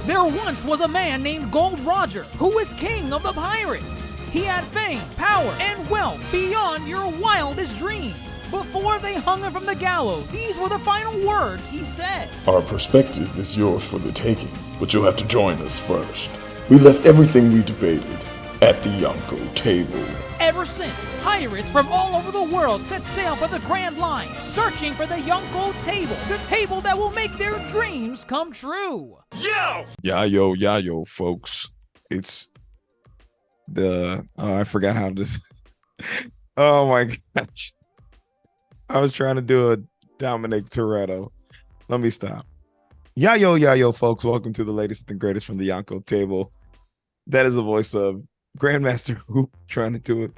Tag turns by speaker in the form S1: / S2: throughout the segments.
S1: There once was a man named Gold Roger who was king of the pirates. He had fame, power, and wealth beyond your wildest dreams. Before they hung him from the gallows, these were the final words he said.
S2: Our perspective is yours for the taking, but you'll have to join us first. We left everything we debated at the Yonko table.
S1: Ever since, pirates from all over the world set sail for the Grand Line, searching for the Yonko table, the table that will make their dreams come true.
S3: Yayo, folks. It's I forgot how to. Oh my gosh. I was trying to do a Dominic Toretto. Let me stop. Yayo, folks. Welcome to the latest and greatest from the Yonko table. That is the voice of Grandmaster Hoop trying to do a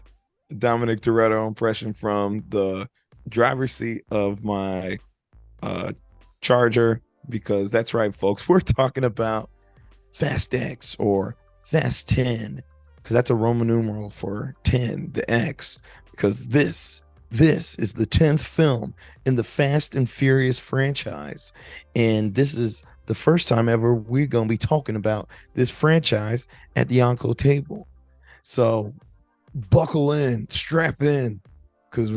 S3: Dominic Toretto impression from the driver's seat of my Charger, because that's right, folks. We're talking about Fast X or Fast 10, because that's a Roman numeral for 10, the X, because this is the 10th film in the Fast and Furious franchise. And this is the first time ever we're going to be talking about this franchise at the Yonko table. So buckle in, strap in, because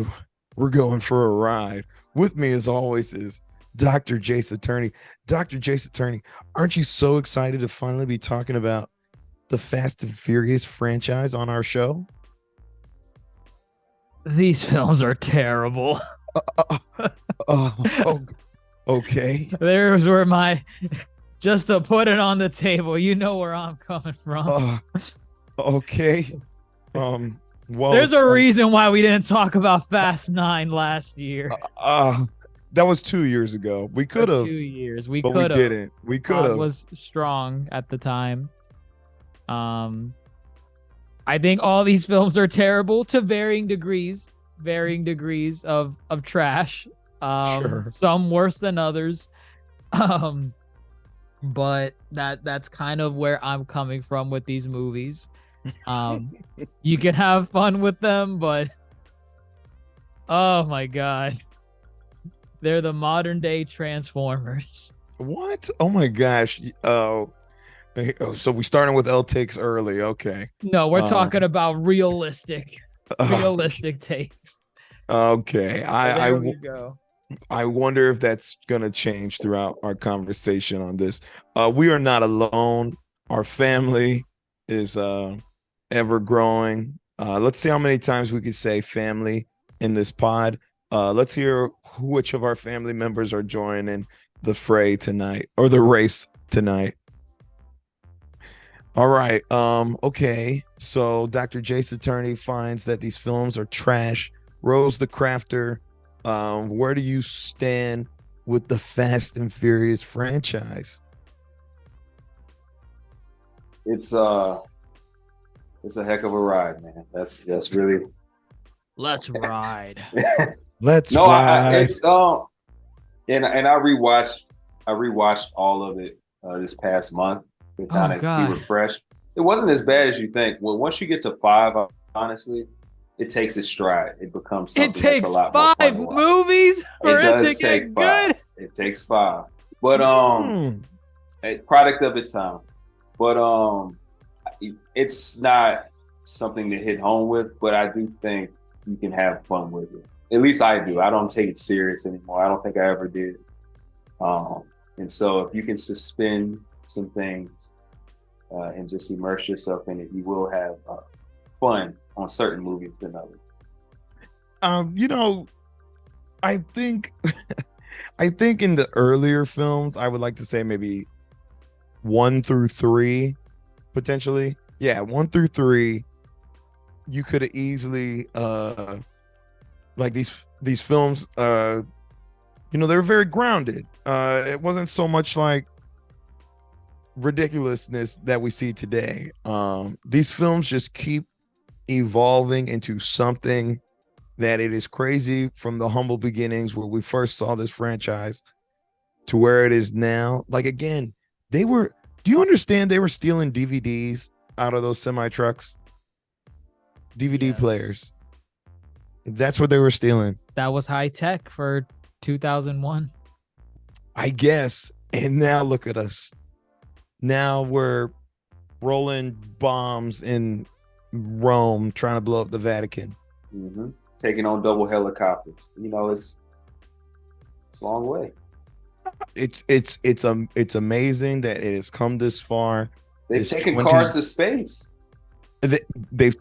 S3: we're going for a ride. With me, as always, is Dr. Jace Attorney. Dr. Jace Attorney, aren't you so excited to finally be talking about the Fast and Furious franchise on our show?
S4: These films are terrible.
S3: Okay.
S4: There's where just to put it on the table, you know where I'm coming from.
S3: Okay. Well,
S4: there's a reason why we didn't talk about Fast 9 last year.
S3: That was 2 years ago. We could have.
S4: 2 years. We
S3: but
S4: could have.
S3: We didn't. We could have.
S4: Was strong at the time. I think all these films are terrible to varying degrees of trash.
S3: Sure.
S4: Some worse than others. But that's kind of where I'm coming from with these movies. You can have fun with them, but oh my god. They're the modern day Transformers.
S3: What? Oh my gosh. So we starting with L takes early. Okay.
S4: No, we're talking about realistic takes.
S3: Okay.
S4: Go.
S3: I wonder if that's gonna change throughout our conversation on this. We are not alone. Our family is ever growing. Let's see how many times we could say family in this pod. Let's hear which of our family members are joining the fray tonight, or the race tonight. All right. Okay. So Dr. Jace Attorney finds that these films are trash. Rose the Crafter, where do you stand with the Fast and Furious franchise?
S5: It's a heck of a ride, man. That's really.
S4: Let's ride.
S3: Let's
S5: no,
S3: ride.
S5: It's and I rewatched all of it this past month to kind of be refreshed. It wasn't as bad as you think. Well, once you get to 5, honestly, it takes its stride. It becomes something that's a lot more fun to watch.
S4: 5 movies for
S5: it
S4: it
S5: does
S4: to
S5: take
S4: get
S5: 5.
S4: good.
S5: It takes 5, but a product of its time. But it's not something to hit home with. But I do think you can have fun with it. At least I do. I don't take it serious anymore. I don't think I ever did. And so if you can suspend some things and just immerse yourself in it, you will have fun on certain movies than others.
S3: I think in the earlier films, I would like to say maybe 1 through 3, potentially. Yeah, 1 through 3, you could have easily like these films, they're very grounded. It wasn't so much like ridiculousness that we see today. These films just keep evolving into something that it is crazy, from the humble beginnings where we first saw this franchise to where it is now. Like, again, do you understand they were stealing DVDs out of those semi trucks? DVD players. That's what they were stealing.
S4: That was high tech for 2001.
S3: I guess. And now look at us. Now we're rolling bombs in Rome, trying to blow up the Vatican.
S5: Taking on double helicopters. It's a long way.
S3: It's amazing that it has come this far.
S5: They've
S3: It's
S5: taken
S3: 20
S5: cars to space.
S3: They've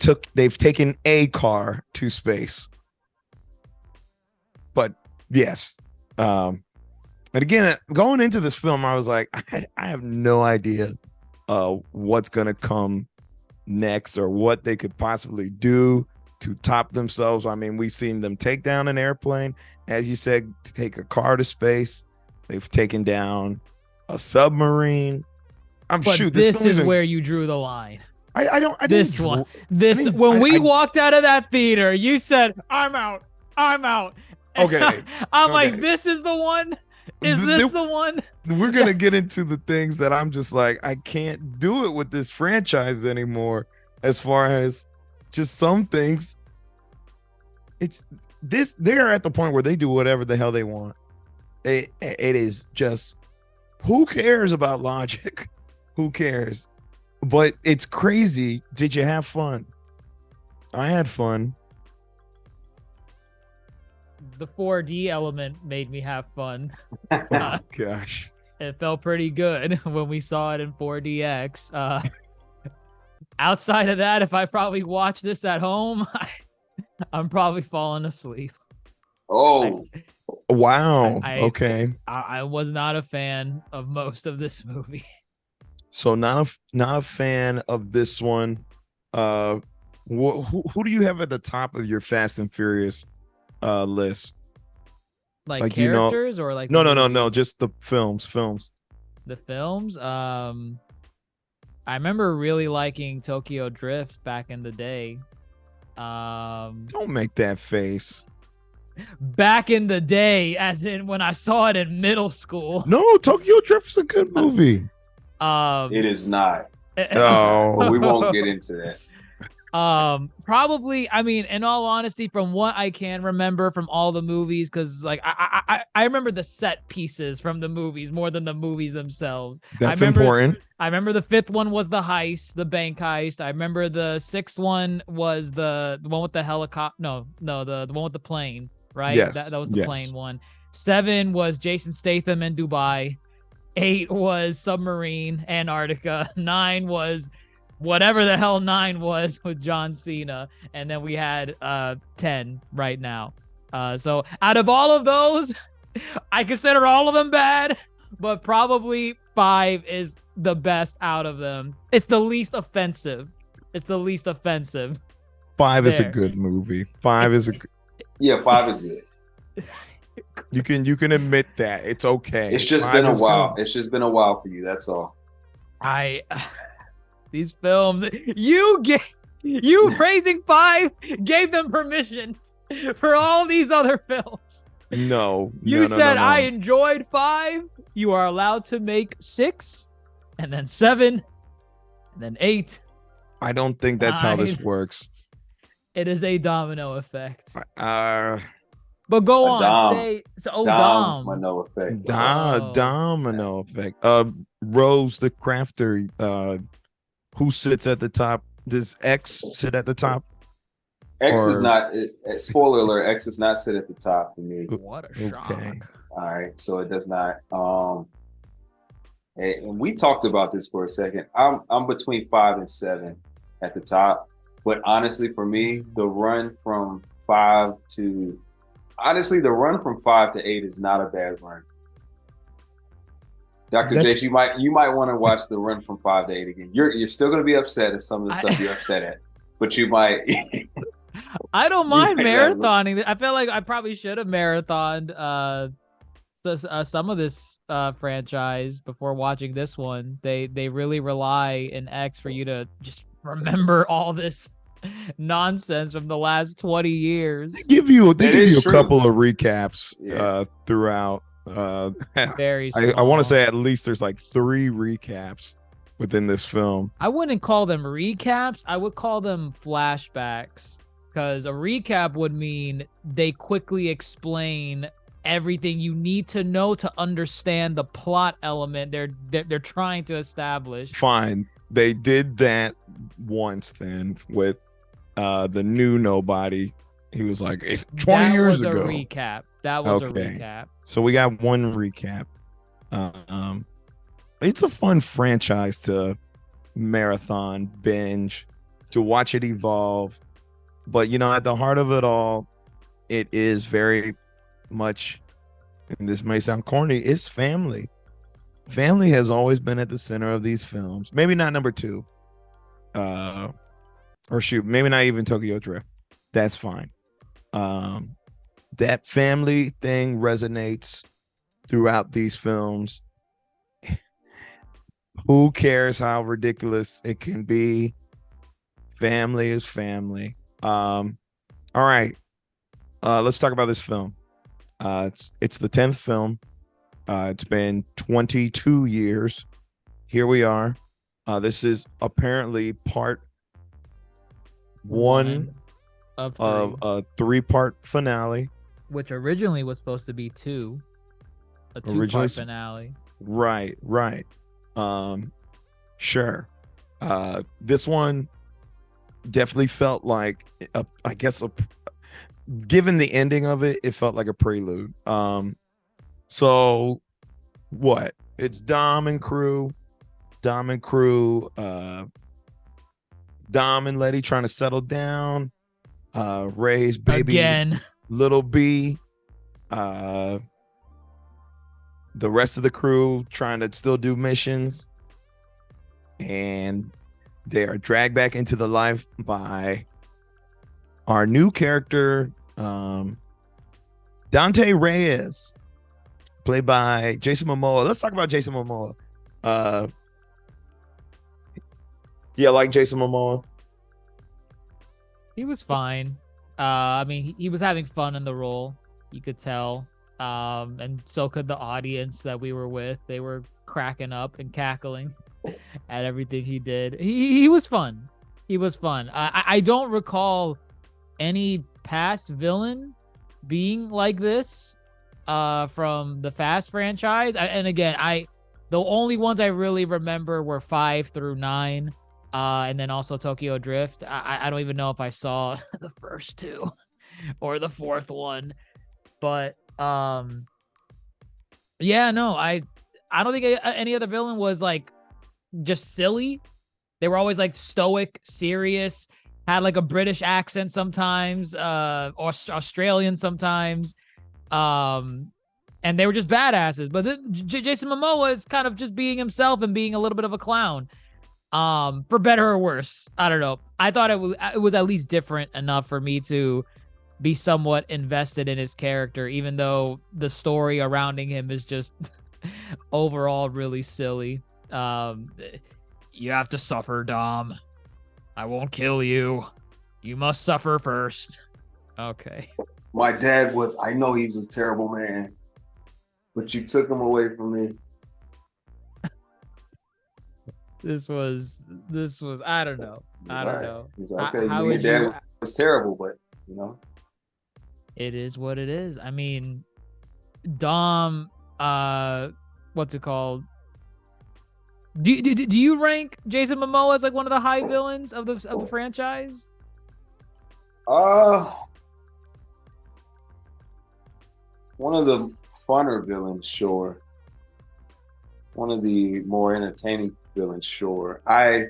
S3: taken a car to space. But yes, and again, going into this film, I was like, I have no idea what's gonna come next or what they could possibly do to top themselves. I mean, we've seen them take down an airplane, as you said, to take a car to space. They've taken down a submarine.
S4: But
S3: this
S4: this
S3: film
S4: is
S3: even-
S4: where you drew the line.
S3: This one.
S4: When we walked out of that theater, you said, "I'm out. I'm out."
S3: Okay.
S4: I'm
S3: Okay.
S4: like, "This is the one. Is this the one?"
S3: We're gonna get into the things that I'm just like, I can't do it with this franchise anymore. As far as just some things, they're at the point where they do whatever the hell they want. It is just, who cares about logic? Who cares? But it's crazy. Did you have fun? I had fun.
S4: The 4D element made me have fun.
S3: Oh, gosh.
S4: It felt pretty good when we saw it in 4DX. Outside of that, if I probably watch this at home, I'm probably falling asleep.
S5: Oh,
S3: Wow.
S4: I-
S3: Okay.
S4: I was not a fan of most of this movie.
S3: So not a fan of this one. Who do you have at the top of your Fast and Furious list?
S4: Like
S3: you know-
S4: characters or like
S3: No,
S4: movies?
S3: just the films.
S4: The films. I remember really liking Tokyo Drift back in the day.
S3: Don't make that face.
S4: Back in the day, as in when I saw it in middle school.
S3: No, Tokyo Drift's a good movie.
S5: it is not.
S3: Oh.
S5: But we won't get into that.
S4: Probably, I mean, in all honesty, from what I can remember from all the movies, because like I remember the set pieces from the movies more than the movies themselves.
S3: That's
S4: remember-
S3: important.
S4: I remember the fifth one was the heist, the bank heist. I remember the sixth one was the one with the helicopter. No, the one with the plane, right?
S3: Yes,
S4: That was the
S3: yes.
S4: plane one. 7 was Jason Statham in Dubai. 8 was submarine, Antarctica. 9 was whatever the hell 9 was with John Cena. And then we had 10 right now. So out of all of those, I consider all of them bad, but probably 5 is the best out of them. It's the least offensive.
S3: 5 is a
S4: There.
S3: good movie. 5 is a
S5: Yeah, 5 is good.
S3: you can admit that. It's okay.
S5: It's just
S3: 5
S5: been a
S3: is
S5: while.
S3: good.
S5: It's just been a while for you. That's all.
S4: These films, you praising 5 gave them permission for all these other films.
S3: No.
S4: You
S3: no,
S4: said
S3: no.
S4: I enjoyed 5. You are allowed to make 6, and then 7, and then 8.
S3: I don't think that's how this
S4: 9.
S3: works.
S4: It is a domino effect.
S3: But
S4: go
S5: A
S4: on,
S5: dom.
S4: say so.
S5: Dom,
S4: Dom.
S5: no effect.
S4: Oh.
S3: Domino effect. Rose the Crafter. Who sits at the top? Does X sit at the top?
S5: X is
S3: Or-
S5: not. Spoiler alert: X does not sit at the top for me.
S4: What a shock.
S3: Okay.
S5: All right, so it does not. And we talked about this for a second. I'm between 5 and 7 at the top, but honestly, for me, the run from 5 to 8 is not a bad run. Dr.
S3: That's-
S5: Jace, you might want to watch the run from 5 to 8 again. You're still going to be upset at some of the stuff you're upset at, but you might.
S4: I don't mind
S5: might not look-
S4: marathoning. I feel like I probably should have marathoned some of this franchise before watching this one. They really rely in X for you to just remember all this nonsense from the last 20 years.
S3: They give you
S5: That
S3: a
S5: is true.
S3: couple of recaps
S5: Yeah.
S3: throughout.
S4: Very
S3: I want to
S4: small.
S3: say at least there's like 3 recaps within this film.
S4: I wouldn't call them recaps. I would call them flashbacks, because a recap would mean they quickly explain everything you need to know to understand the plot element they're trying to establish.
S3: Fine. They did that once then with the new Nobody. He was like 20
S4: that
S3: years
S4: was
S3: ago.
S4: A recap. That was a
S3: Okay.
S4: recap.
S3: So we got one recap. It's a fun franchise to marathon, binge, to watch it evolve. But you know, at the heart of it all, it is very much, and this may sound corny, it's family. Family has always been at the center of these films. Maybe not number 2. Or shoot, maybe not even Tokyo Drift. That's fine. That family thing resonates throughout these films. Who cares how ridiculous it can be? Family is family. All right. Let's talk about this film. It's the 10th film. It's been 22 years. Here we are. This is apparently part 1
S4: of
S3: a 3-part finale.
S4: which originally was supposed to be 2, a 2-part finale.
S3: Right. Sure. This one definitely felt like given the ending of it, it felt like a prelude. So what? It's Dom and crew. Dom and Letty trying to settle down, raise baby
S4: Again.
S3: little B. The rest of the crew trying to still do missions, and they are dragged back into the life by our new character, Dante Reyes, played by Jason Momoa. Let's talk about Jason Momoa. Yeah, like Jason Momoa.
S4: He was fine. I mean, he was having fun in the role. You could tell. And so could the audience that we were with. They were cracking up and cackling at everything he did. He was fun. He was fun. I don't recall any past villain being like this from the Fast franchise. And again, the only ones I really remember were 5 through 9. And then also Tokyo Drift. I don't even know if I saw the first 2 or the 4th one, but yeah, no, I don't think any other villain was like just silly. They were always like stoic, serious, had like a British accent sometimes, Australian sometimes, and they were just badasses. But Jason Momoa is kind of just being himself and being a little bit of a clown. For better or worse, I don't know. I thought it was at least different enough for me to be somewhat invested in his character, even though the story surrounding him is just overall really silly. You have to suffer, Dom. I won't kill you. You must suffer first. Okay.
S5: My dad I know he was a terrible man, but you took him away from me.
S4: This was I don't know. I don't know.
S5: He's like, okay,
S4: How
S5: your
S4: would
S5: dad
S4: you?
S5: was terrible, but you know.
S4: It is what it is. I mean, Dom, what's it called? Do you rank Jason Momoa as like one of the high villains of the franchise?
S5: One of the funner villains, sure. One of the more entertaining villains, sure. I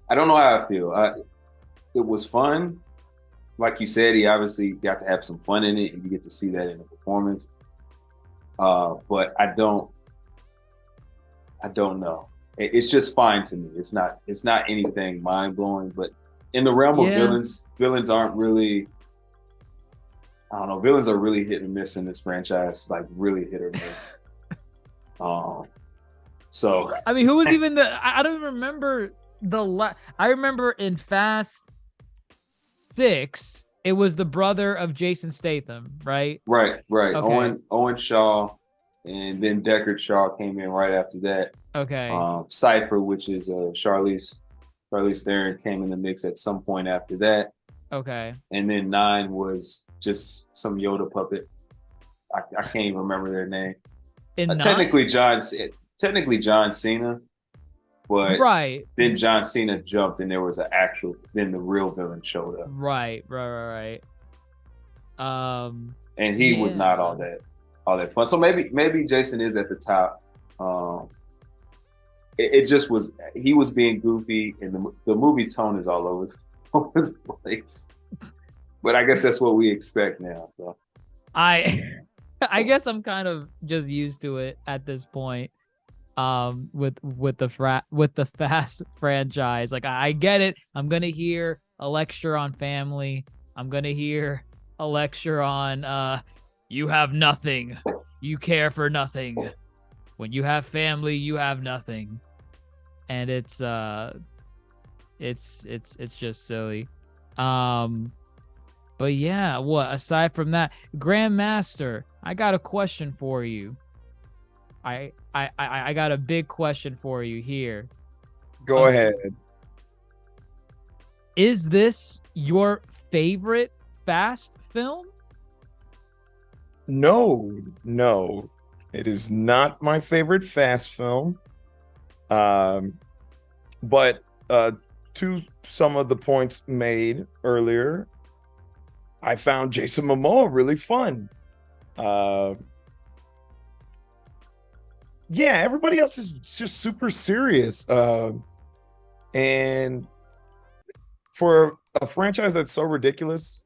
S5: don't know how I feel. It was fun. Like you said, he obviously got to have some fun in it, and you get to see that in the performance. But I don't know. It's just fine to me. It's not anything mind blowing. But in the realm of villains aren't really. I don't know. Villains are really hit and miss in this franchise, like really hit or miss. So
S4: I mean, who was even I don't remember I remember in Fast 6, it was the brother of Jason Statham, right?
S5: Right.
S4: Okay.
S5: Owen Shaw, and then Deckard Shaw came in right after that.
S4: Okay.
S5: Cypher, which is Charlize Theron, came in the mix at some point after that.
S4: Okay.
S5: and then 9 was just some Yoda puppet. I can't even remember their name.
S4: In 9?
S5: Technically John Cena, but
S4: Right.
S5: then John Cena jumped and there was then the real villain showed up.
S4: Right.
S5: And he was not
S4: Yeah.
S5: all that fun. So maybe Jason is at the top. It just was, he was being goofy, and the movie tone is all over the place. But I guess that's what we expect now. So.
S4: I guess I'm kind of just used to it at this point. With the Fast franchise, like I get it. I'm gonna hear a lecture on family. I'm gonna hear a lecture on you have nothing, you care for nothing. When you have family, you have nothing, and it's just silly. But yeah, what aside from that, Grandmaster, I got a question for you. I got a big question for you here.
S3: Go ahead.
S4: Is this your favorite Fast film?
S3: No, it is not my favorite Fast film. But to some of the points made earlier, I found Jason Momoa really fun. Yeah, everybody else is just super serious. And for a franchise that's so ridiculous,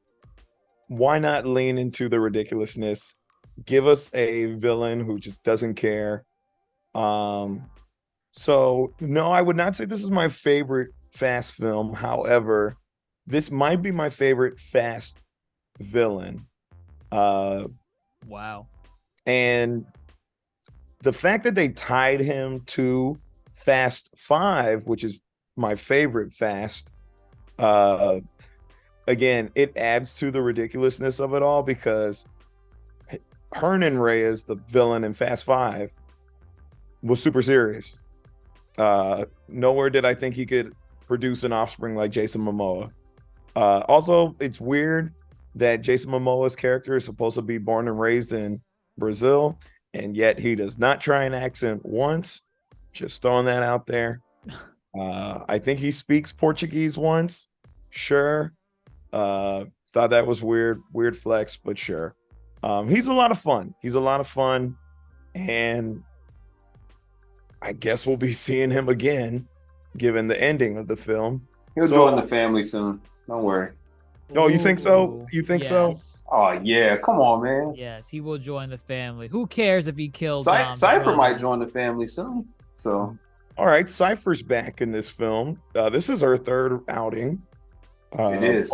S3: why not lean into the ridiculousness? Give us a villain who just doesn't care. So no, I would not say this is my favorite Fast film. However, this might be my favorite Fast villain.
S4: Wow.
S3: And the fact that they tied him to Fast 5, which is my favorite Fast, again, it adds to the ridiculousness of it all, because Hernan Reyes, the villain in Fast 5, was super serious. Nowhere did I think he could produce an offspring like Jason Momoa. Also, it's weird that Jason Momoa's character is supposed to be born and raised in Brazil, and yet he does not try an accent once. Just throwing that out there. I think he speaks Portuguese once. Sure. Thought that was weird flex, but sure. He's a lot of fun. And I guess we'll be seeing him again, given the ending of the film.
S5: He'll join the family soon. Don't worry.
S3: Oh, you think so? So?
S4: Yes.
S5: Oh yeah, come on, man.
S4: Yes, he will join the family. Who cares if he kills
S5: Cypher might join the family soon. So
S3: all right, Cypher's back in this film. This is her third outing.
S5: it is.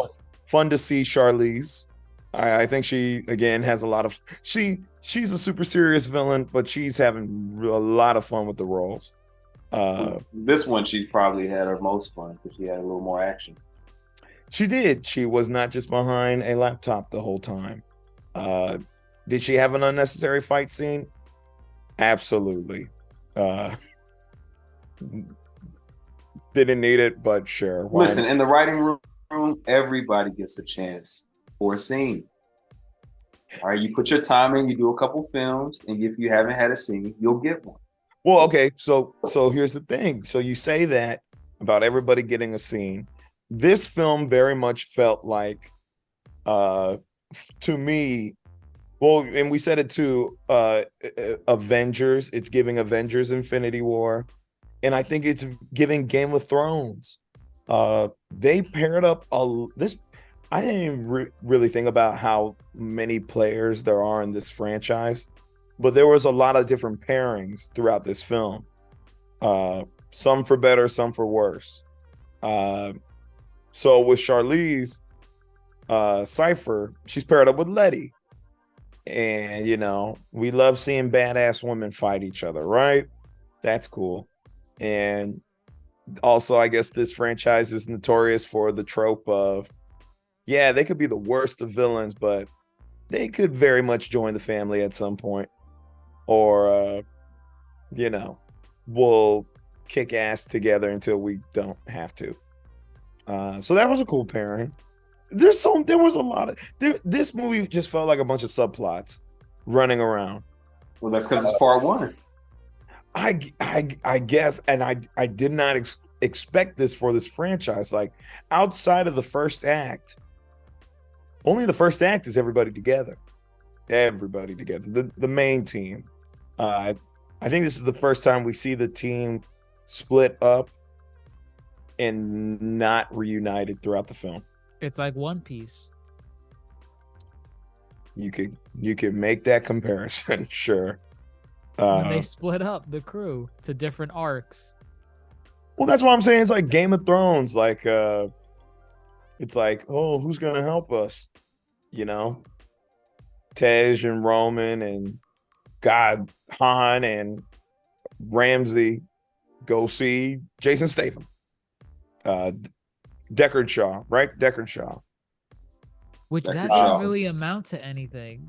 S3: Fun to see Charlize. I think she again has a lot of she's a super serious villain, but she's having a lot of fun with the roles.
S5: This one she probably had her most fun because she had a little more action.
S3: She did. She was not just behind a laptop the whole time. Did she have an unnecessary fight scene? Absolutely. Didn't need it, but sure.
S5: Listen, in the writing room, everybody gets a chance for a scene. All right, you put your time in, you do a couple films, and if you haven't had a scene, you'll get one.
S3: Well, okay, so here's the thing. So you say that about everybody getting a scene. This film very much felt like, to me, well, and we said it too, Avengers. It's giving Avengers Infinity War. And I think it's giving Game of Thrones. They paired up this. I didn't even really think about how many players there are in this franchise, but there was a lot of different pairings throughout this film. Some for better, some for worse. So with Charlize, Cypher, she's paired up with Letty. And, you know, we love seeing badass women fight each other, right? That's cool. And also, I guess this franchise is notorious for the trope of, yeah, they could be the worst of villains, but they could very much join the family at some point. Or, you know, we'll kick ass together until we don't have to. So that was a cool pairing. there was a lot of this movie just felt like a bunch of subplots running around.
S5: Well, that's because it's part one.
S3: I guess, and I did not expect this for this franchise. Like outside of the first act, only the first act is everybody together. The main team. I think this is the first time we see the team split up and not reunited throughout the film.
S4: It's like One Piece.
S3: You could make that comparison, sure.
S4: When they split up the crew to different arcs.
S3: Well, that's what I'm saying. It's like Game of Thrones. Like, it's like, oh, who's gonna help us? You know, Tej and Roman and God Han and Ramsey go see Jason Statham. Deckard Shaw, right? Deckard Shaw.
S4: Which that
S5: Shaw.
S4: didn't really amount to anything.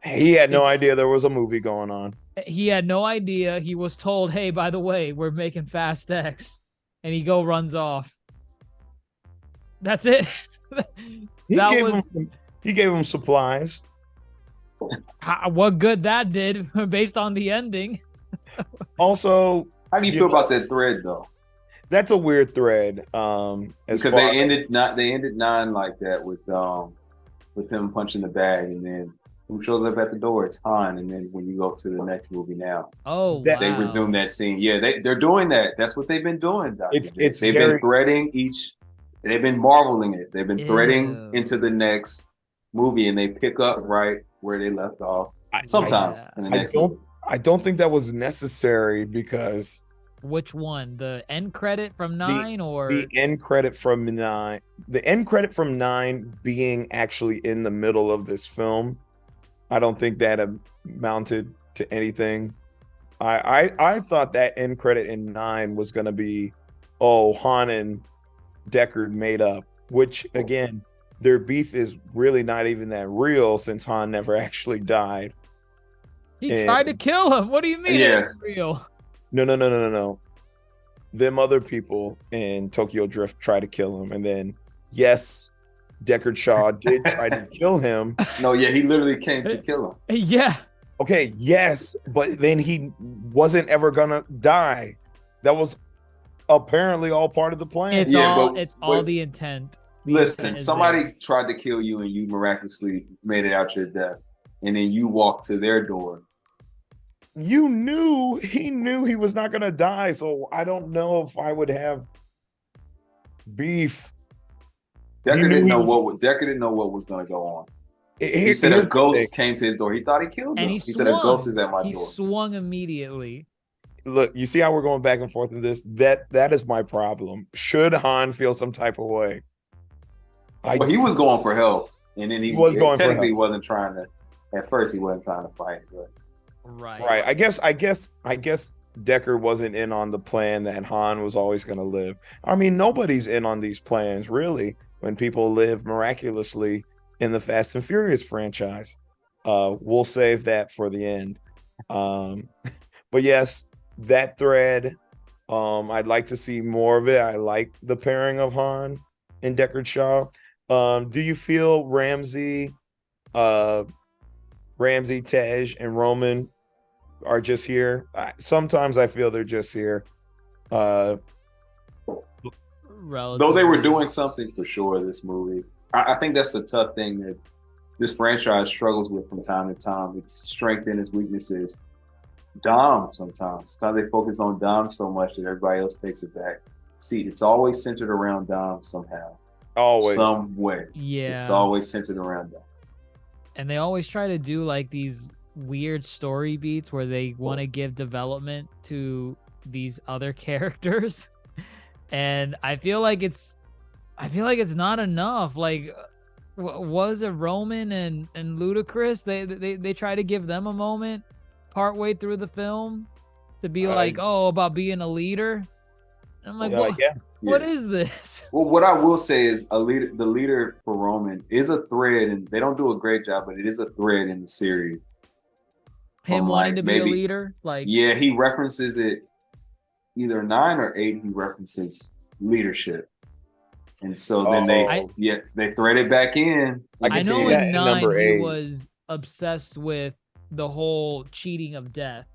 S3: He had no idea there was a movie going on.
S4: He had no idea. He was told, "Hey, by the way, we're making Fast X," and he runs off. That's it.
S3: He gave him supplies.
S4: What good that did based on the ending.
S3: Also,
S5: How do you feel about that thread though?
S3: that's a weird thread.
S5: Because they ended 9 like that with him punching the bag, and then who shows up at the door? It's Han. And then when you go to the next movie now,
S4: Oh,
S3: That-
S5: they
S4: wow.
S5: resume that scene. Yeah, they're doing that. That's what they've been doing. Dr.
S3: It's-
S5: J.
S3: it's
S5: they've
S3: very-
S5: been threading each. They've been marveling it. They've been threading
S4: Ew.
S5: into the next movie, and they pick up right where they left off. Sometimes in the next movie.
S3: I don't think that was necessary because
S4: Which one? The end credit from 9 or
S3: the end credit from 9, the end credit from 9 being actually in the middle of this film, I don't think that amounted to anything. I thought that end credit in 9 was going to be, oh, Han and Deckard made up, which again, their beef is really not even that real since Han never actually died.
S4: he
S3: and-
S4: tried to kill him? What do you mean?
S5: Yeah.
S4: It's real.
S3: No. Them other people in Tokyo Drift tried to kill him, and then yes, Deckard Shaw did try to kill him.
S5: No, yeah, he literally came to kill him.
S4: Yeah.
S3: Okay, yes, but then he wasn't ever gonna die. That was apparently all part of the plan.
S4: It's
S5: Yeah,
S4: all
S5: but-
S4: it's all
S5: but-
S4: the intent. The
S5: Listen,
S4: intent is
S5: somebody tried to kill you, and you miraculously made it out your death, and then you walked to their door.
S3: He knew he was not gonna die, so I don't know if I would have beef.
S5: Deckard
S3: knew
S5: didn't
S3: he
S5: know
S3: was-
S5: Deckard didn't know what was going to go on. He
S3: Here-
S5: said a
S3: here's the thing.
S5: ghost came to his door. He thought he killed him.
S4: and he
S5: He said a ghost is at my
S4: He
S5: door.
S4: swung immediately.
S3: Look, you see how we're going back and forth in this? That is my problem. Should Han feel some type of way?
S5: But he was going for help, and then he
S3: was going for
S5: technically
S3: help.
S5: wasn't trying to. At first, he wasn't trying to fight. But
S4: Right.
S3: Right. I guess Deckard wasn't in on the plan that Han was always going to live. I mean, nobody's in on these plans really when people live miraculously in the Fast and Furious franchise. We'll save that for the end. But yes, that thread, I'd like to see more of it. I like the pairing of Han and Deckard Shaw. Do you feel Ramsey, Tej, and Roman are just here? Sometimes I feel they're just here.
S4: Relatively.
S5: though they were doing something for sure, this movie. I think that's the tough thing that this franchise struggles with from time to time. Its strength and its weaknesses. Dom sometimes. They focus on Dom so much that everybody else takes it back. See, it's always centered around Dom somehow.
S3: Always.
S5: Some way.
S4: Yeah.
S5: It's always centered around Dom.
S4: And they always try to do like these weird story beats where they want to give development to these other characters. And I feel like it's not enough. Like was it Roman and Ludacris? They try to give them a moment partway through the film to be like, oh, about being a leader. And I'm like, what is this?
S5: Well, what I will say is the leader for Roman is a thread, and they don't do a great job, but it is a thread in the series.
S4: Him wanting to be a
S5: maybe-
S4: leader? Like,
S5: Yeah, he references it either 9 or 8. He references leadership. And so then they they thread it back in.
S4: I know
S3: that
S4: in
S3: in
S4: 9
S3: number
S4: he
S3: 8.
S4: was obsessed with the whole cheating of death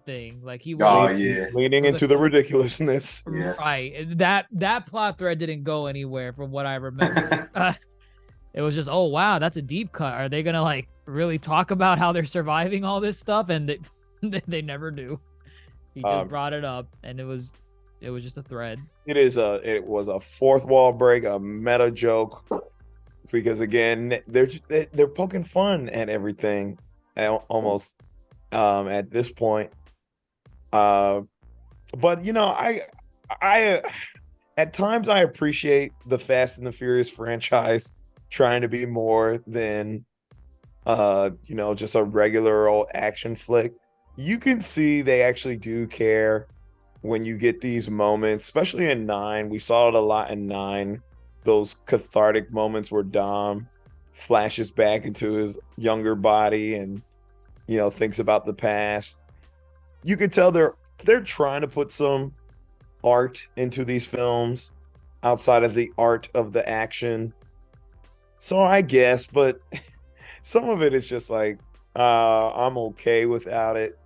S4: thing. Like he was
S3: leaning
S4: was
S3: into
S4: like-
S3: the ridiculousness.
S5: Yeah.
S4: right. That plot thread didn't go anywhere from what I remember. It was just, oh wow, that's a deep cut. Are they gonna like really talk about how they're surviving all this stuff? And they never do. He just brought it up, and it was just a thread.
S3: It was a fourth wall break, a meta joke, because again they're poking fun at everything, almost at this point. But you know, I at times I appreciate the Fast and the Furious franchise trying to be more than you know, just a regular old action flick. You can see they actually do care when you get these moments, especially in 9. We saw it a lot in 9. Those cathartic moments where Dom flashes back into his younger body and, you know, thinks about the past. You can tell they're trying to put some art into these films outside of the art of the action. So I guess, but some of it is just like, I'm okay without it.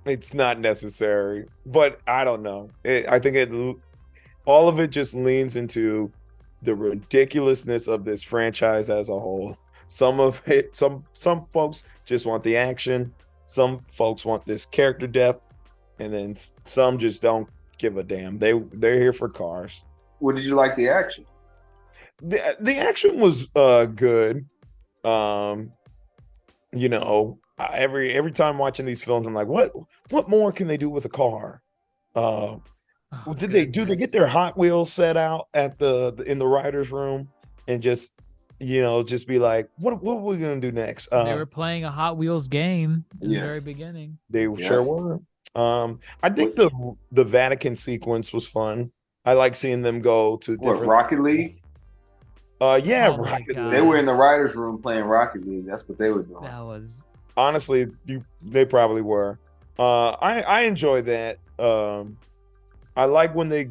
S3: It's not necessary, but I don't know. I think all of it just leans into the ridiculousness of this franchise as a whole. Some of it, some folks just want the action. Some folks want this character depth, and then some just don't give a damn. They're here for cars.
S5: What did you like the action?
S3: The action was good. You know, every time watching these films, I'm like, what more can they do with a car? Do they get their Hot Wheels set out at in the writer's room and just, you know, just be like, what are we gonna do next?
S4: They were playing a Hot Wheels game in the
S5: Yeah.
S4: very beginning.
S3: They sure were. I think the Vatican sequence was fun. I like seeing them go to
S5: What,
S3: different
S5: Rocket League?
S3: Yeah,
S4: Oh my
S3: Rocket
S4: God.
S3: League.
S5: They were in the writers' room playing Rocket League. That's what they were doing.
S4: That was
S3: Honestly, they probably were. I enjoy that. I like when they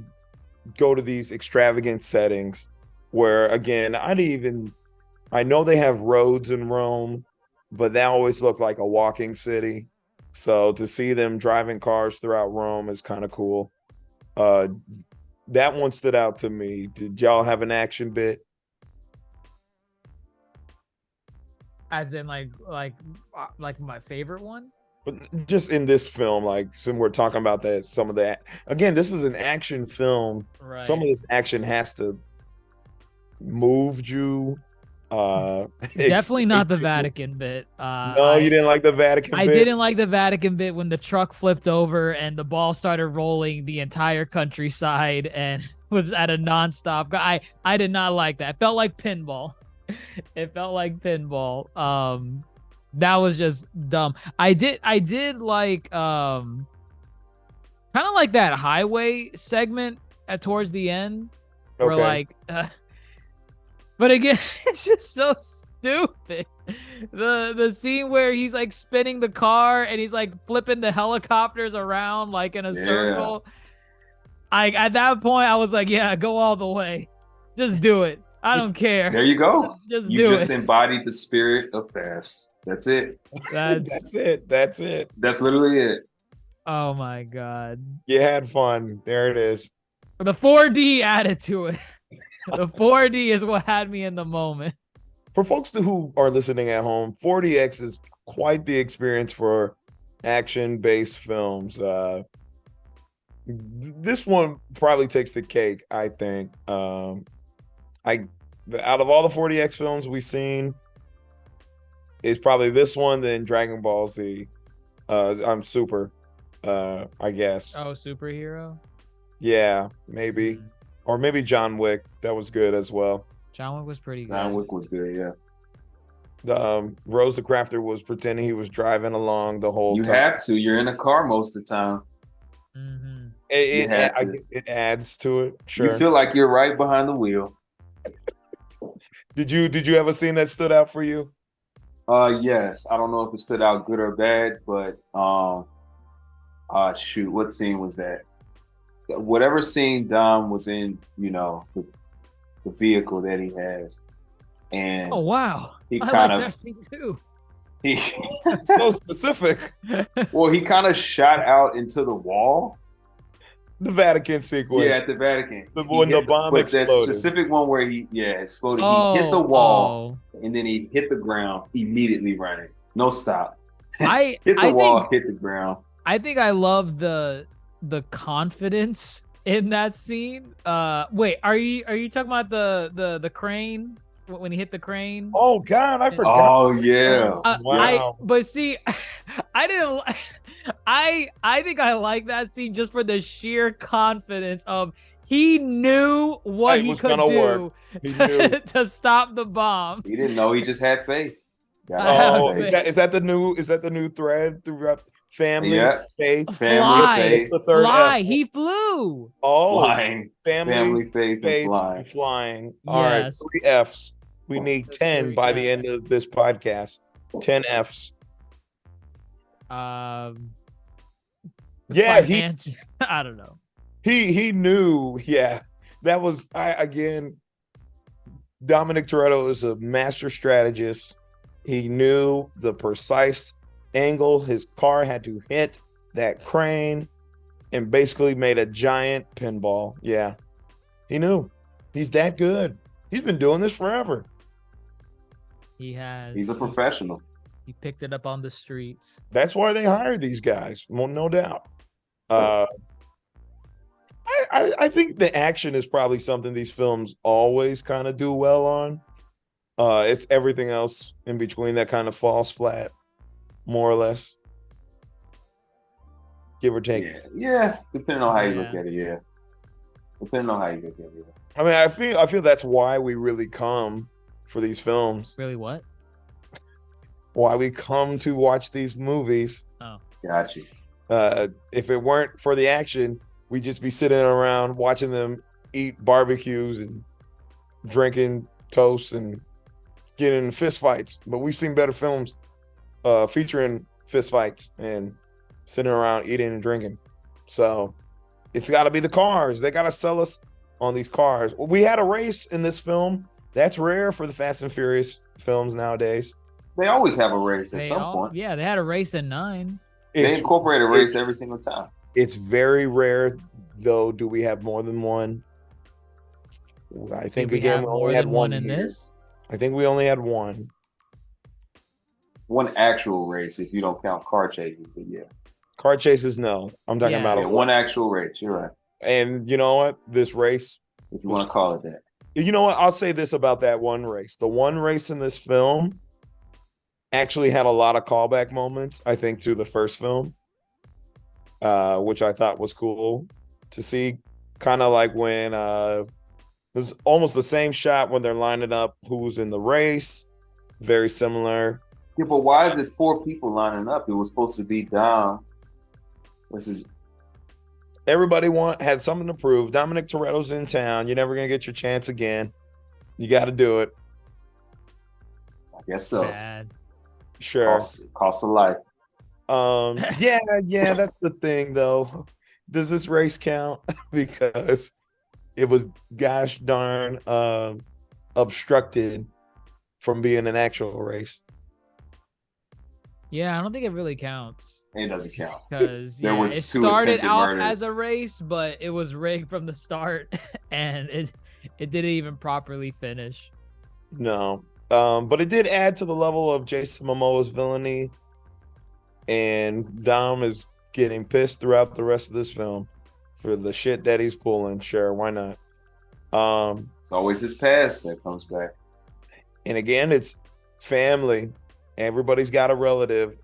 S3: go to these extravagant settings where, again, I know they have roads in Rome, but they always look like a walking city. So to see them driving cars throughout Rome is kind of cool. That one stood out to me. Did y'all have an action bit?
S4: as in like my favorite one.
S3: But just in this film, like, since we're talking about that, some of that, again, this is an action film.
S4: Right.
S3: Some of this action has to move you.
S4: Definitely not the Vatican bit.
S3: No, you didn't like the Vatican bit?
S4: I didn't like the Vatican bit when the truck flipped over and the ball started rolling the entire countryside and was at a nonstop. I did not like that. It felt like pinball. It felt like pinball. That was just dumb. I did like kind of like that highway segment towards the end where
S3: Okay.
S4: like but again, it's just so stupid. The scene where he's like spinning the car and he's like flipping the helicopters around like in a circle. At that point I was like, yeah, go all the way. Just do it. I don't care.
S5: There you go.
S4: Just
S5: You
S4: do
S5: just
S4: it.
S5: embodied the spirit of Fast. That's it.
S3: That's it. That's it.
S5: That's literally it.
S4: Oh my god.
S3: You had fun. There it is.
S4: The 4D added to it. The 4D is what had me in the moment.
S3: For folks who are listening at home, 4DX is quite the experience for action-based films. This one probably takes the cake, I think. Out of all the 4DX films we've seen, it's probably this one, then Dragon Ball Z. I'm Super, I guess.
S4: Oh, superhero?
S3: Yeah, maybe. Or maybe John Wick. That was good as well.
S4: John Wick was pretty good.
S5: John Wick was good, yeah.
S3: Rose the Crafter was pretending he was driving along the whole
S5: You
S3: time.
S5: have to. You're in a car most of the time.
S4: Mm-hmm.
S3: It adds to it. Sure.
S5: You feel like you're right behind the wheel.
S3: Did you have a scene that stood out for you?
S5: Yes. I don't know if it stood out good or bad, but shoot, what scene was that? whatever scene Dom was in, the vehicle that he has, and
S4: Oh wow.
S5: he
S4: I
S5: kind
S4: like
S5: of
S4: that scene too.
S5: he
S3: So specific.
S5: well, he kind of shot out into the wall.
S3: The Vatican sequence.
S5: Yeah, at the Vatican.
S3: When the bomb
S5: but that
S3: exploded.
S5: specific one where he exploded.
S4: Oh,
S5: He hit the wall and then he hit the ground, immediately running. No stop.
S4: I
S5: Hit the
S4: I
S5: wall,
S4: think
S5: hit the ground.
S4: I think I love the confidence in that scene. Wait, are you talking about the crane when he hit the crane?
S3: Oh God, I forgot.
S5: Oh yeah.
S3: Wow.
S4: But see, I didn't. I think I like that scene just for the sheer confidence of he knew what
S3: It
S4: he
S3: was
S4: could
S3: gonna
S4: do
S3: work. He knew.
S4: to stop the bomb.
S5: He didn't know, he just had faith.
S3: Oh,
S4: have
S3: is that the new thread throughout family?
S5: Yeah.
S3: Faith.
S5: Family,
S4: Fly,
S5: faith,
S3: The third
S4: fly.
S3: F.
S4: He flew.
S3: Oh,
S5: flying,
S3: family,
S5: faith, and flying.
S3: and flying. All right,
S4: Yes.
S3: 3 F's. We need 10 by the end of this podcast. 10 F's. Yeah,
S4: I don't know.
S3: he knew. Yeah, that was Dominic Toretto is a master strategist. He knew the precise angle his car had to hit that crane and basically made a giant pinball. Yeah, he knew. He's that good. He's been doing this forever.
S4: He has.
S5: He's a professional.
S4: He picked it up on the streets.
S3: That's why they hired these guys. Well, no doubt. I think the action is probably something these films always kind of do well on. It's everything else in between that kind of falls flat, more or less. Give or take.
S5: Yeah. Depending on how you look at it, yeah. Depending on how you look at it.
S3: I mean, I feel that's why we really come for these films.
S4: Really, what?
S3: Why we come to watch these movies.
S4: Oh,
S5: Got you.
S3: If it weren't for the action, we'd just be sitting around watching them eat barbecues and drinking toast and getting in fist fights. But we've seen better films featuring fist fights and sitting around eating and drinking. So it's got to be the cars. They got to sell us on these cars. We had a race in this film. That's rare for the Fast and Furious films nowadays.
S5: They always have a race at some point.
S4: Yeah, they had a race in 9.
S5: They incorporate a race every single time.
S3: It's very rare, though. Do we have more than one? I think
S4: we
S3: again
S4: have
S3: we
S4: more
S3: only had
S4: than
S3: one
S4: in
S3: here.
S4: this.
S3: I think we only had one.
S5: One actual race, if you don't count car chases, but yeah.
S3: Car chases, no. I'm talking about
S5: Yeah, one actual race. You're right.
S3: And you know what? This race,
S5: If you want to call it that.
S3: you know what? I'll say this about that one race. The one race in this film actually had a lot of callback moments, I think, to the first film, which I thought was cool to see. Kind of like when it was almost the same shot when they're lining up who's in the race. Very similar.
S5: Yeah, but why is it 4 people lining up? It was supposed to be Dom.
S3: Everybody had something to prove. Dominic Toretto's in town. You're never gonna get your chance again. You got to do it.
S5: I guess so.
S4: Bad.
S3: Sure.
S5: Cost of life.
S3: Yeah, that's the thing though. Does this race count? Because it was gosh darn obstructed from being an actual race.
S4: Yeah, I don't think it really counts.
S5: It doesn't count.
S4: Because
S5: There was
S4: it
S5: 2
S4: started
S5: attempted
S4: out
S5: murders.
S4: as a race, but it was rigged from the start, and it didn't even properly finish.
S3: No. But it did add to the level of Jason Momoa's villainy, and Dom is getting pissed throughout the rest of this film for the shit that he's pulling. Sure, why not?
S5: It's always his past that comes back.
S3: And again, it's family. Everybody's got a relative.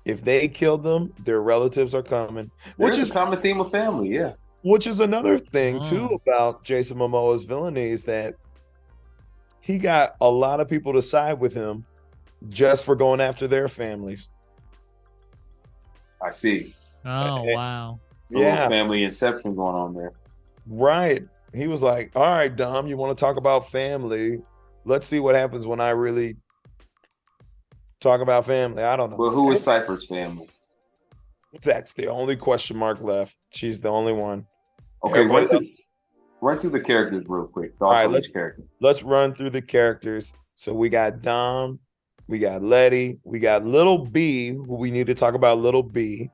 S3: If they killed them, their relatives are coming.
S5: Which is a common theme of family, yeah.
S3: Which is another thing too about Jason Momoa's villainy is that he got a lot of people to side with him just for going after their families.
S5: I see.
S4: Oh, wow.
S5: So yeah, family inception going on there.
S3: Right. He was like, all right, Dom, you want to talk about family? Let's see what happens when I really talk about family. I don't know.
S5: But who is Cypher's family?
S3: That's the only question mark left. She's the only one.
S5: Okay,
S3: Everybody
S5: run through the characters real quick.
S3: All right,
S5: Also, each character.
S3: let's run through the characters. So we got Dom, we got Letty, we got Little B, who we need to talk about Little B.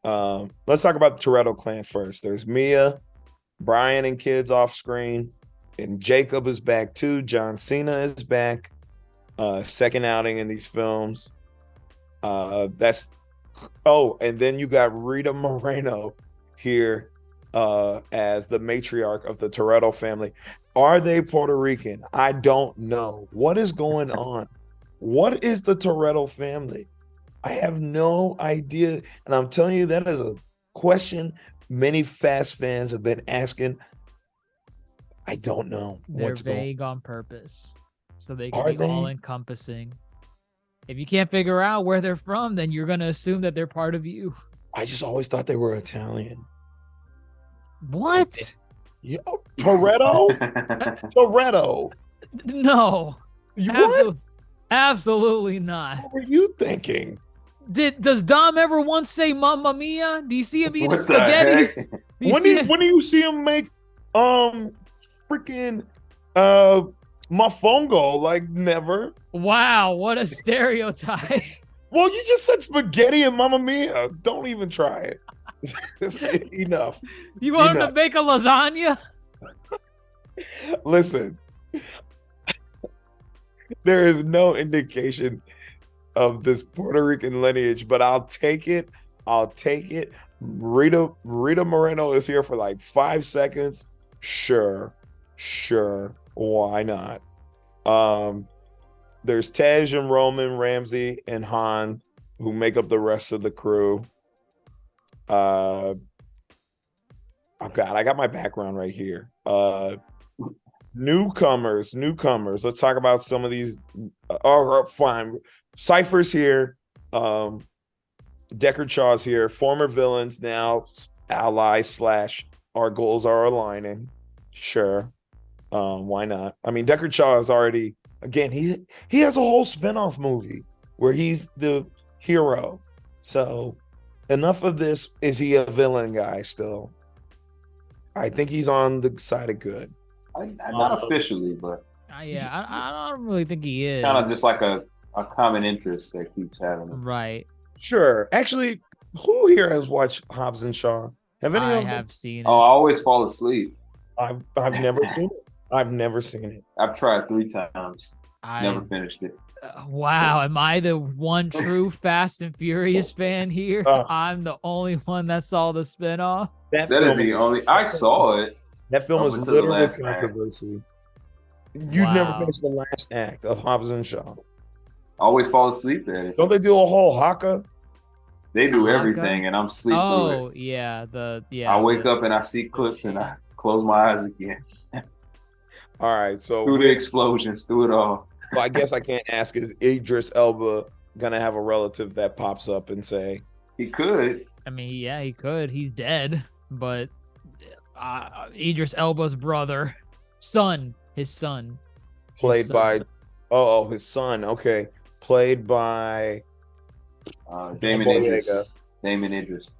S3: Let's talk about the Toretto clan first. There's Mia, Brian and kids off screen, and Jacob is back too. John Cena is back. Second outing in these films. And then you got Rita Moreno here as the matriarch of the Toretto family. Are they Puerto Rican? I don't know. What is going on? What is the Toretto family? I have no idea. And I'm telling you, that is a question many Fast fans have been asking. I don't know.
S4: They're vague on purpose, so they can
S3: Are
S4: be
S3: they?
S4: all encompassing. If you can't figure out where they're from, then you're gonna assume that they're part of you.
S3: I just always thought they were Italian.
S4: What?
S3: Yeah, Toretto? Toretto.
S4: No,
S3: What?
S4: absolutely not.
S3: What were you thinking?
S4: Does Dom ever once say "Mamma Mia"? Do you see him eating
S5: What the
S4: spaghetti?
S5: heck?
S3: When do you see him make freaking mofongo? Like never.
S4: Wow, what a stereotype!
S3: Well, you just said spaghetti and Mamma Mia. Don't even try it. It's enough.
S4: You want him to make a lasagna?
S3: Listen, there is no indication of this Puerto Rican lineage, but I'll take it. I'll take it. Rita Moreno is here for like 5 seconds. Sure. Why not? There's Tej and Roman, Ramsey, and Han, who make up the rest of the crew. Oh God, I got my background right here. Newcomers. Let's talk about some of these. Fine. Cypher's here. Deckard Shaw's here. Former villains, now allies / our goals are aligning. Sure. Why not? I mean, Deckard Shaw is already, again, he has a whole spinoff movie where he's the hero. So enough of this. Is he a villain guy still? I think he's on the side of good.
S5: Not officially, but
S4: I don't really think he is.
S5: kind of just like a common interest that keeps having it.
S4: Right.
S3: Sure. Actually, who here has watched Hobbs and Shaw? Have any
S4: I
S3: of
S4: have
S3: us?
S4: seen it.
S5: Oh, I always fall asleep.
S3: I've never seen it. I've never seen it.
S5: I've tried 3 times. Never
S4: I
S5: finished it.
S4: Wow, am I the one true Fast and Furious fan here? I'm the only one that saw the spinoff.
S5: That is the only. I saw it.
S3: That film
S5: Up
S3: was
S5: until the
S3: literally
S5: last act.
S3: controversy. You'd never
S4: Wow.
S3: finished the last act of Hobbs and Shaw.
S5: I always fall asleep at it.
S3: Don't they do a whole haka?
S5: They do
S4: Haka?
S5: everything, and I'm sleep through
S4: Oh
S5: it.
S4: yeah,
S5: I wake up and I see clips, and I close my eyes again.
S3: All right, so
S5: Through the explosions, through it all.
S3: so I guess I can't ask, is Idris Elba gonna have a relative that pops up and say,
S5: He could.
S4: I mean, yeah, he could. He's dead, but Idris Elba's brother, his son,
S3: played
S4: son.
S3: by his son, okay, played by
S5: Damon
S3: Boyega.
S5: Idris. Damon Idris.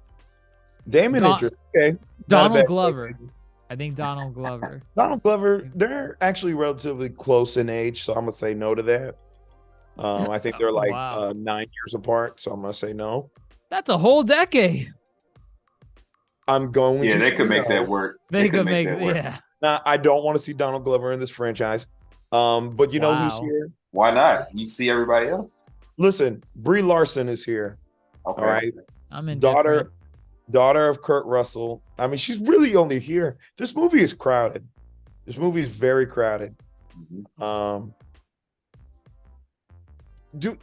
S3: Damon
S4: Don-
S3: Idris. Okay, not a
S4: Donald
S3: bad
S4: Glover.
S3: choice.
S4: I think Donald Glover.
S3: Donald Glover, they're actually relatively close in age, so I'm gonna say no to that. I think they're like
S4: Wow.
S3: 9 years apart, so I'm gonna say no.
S4: That's a whole decade.
S3: I'm going.
S5: Yeah,
S3: to
S5: they
S3: say
S5: could make
S3: no.
S5: that work.
S4: They could make
S5: that work.
S4: yeah.
S3: Nah, I don't want to see Donald Glover in this franchise. But you know who's
S4: Wow.
S3: here?
S5: Why not? You see everybody else?
S3: Listen, Brie Larson is here.
S5: Okay.
S3: All right,
S4: I'm in.
S3: daughter of Kurt Russell. I mean, she's really only here. This movie is crowded. This movie is very crowded.
S5: Mhm.
S3: Do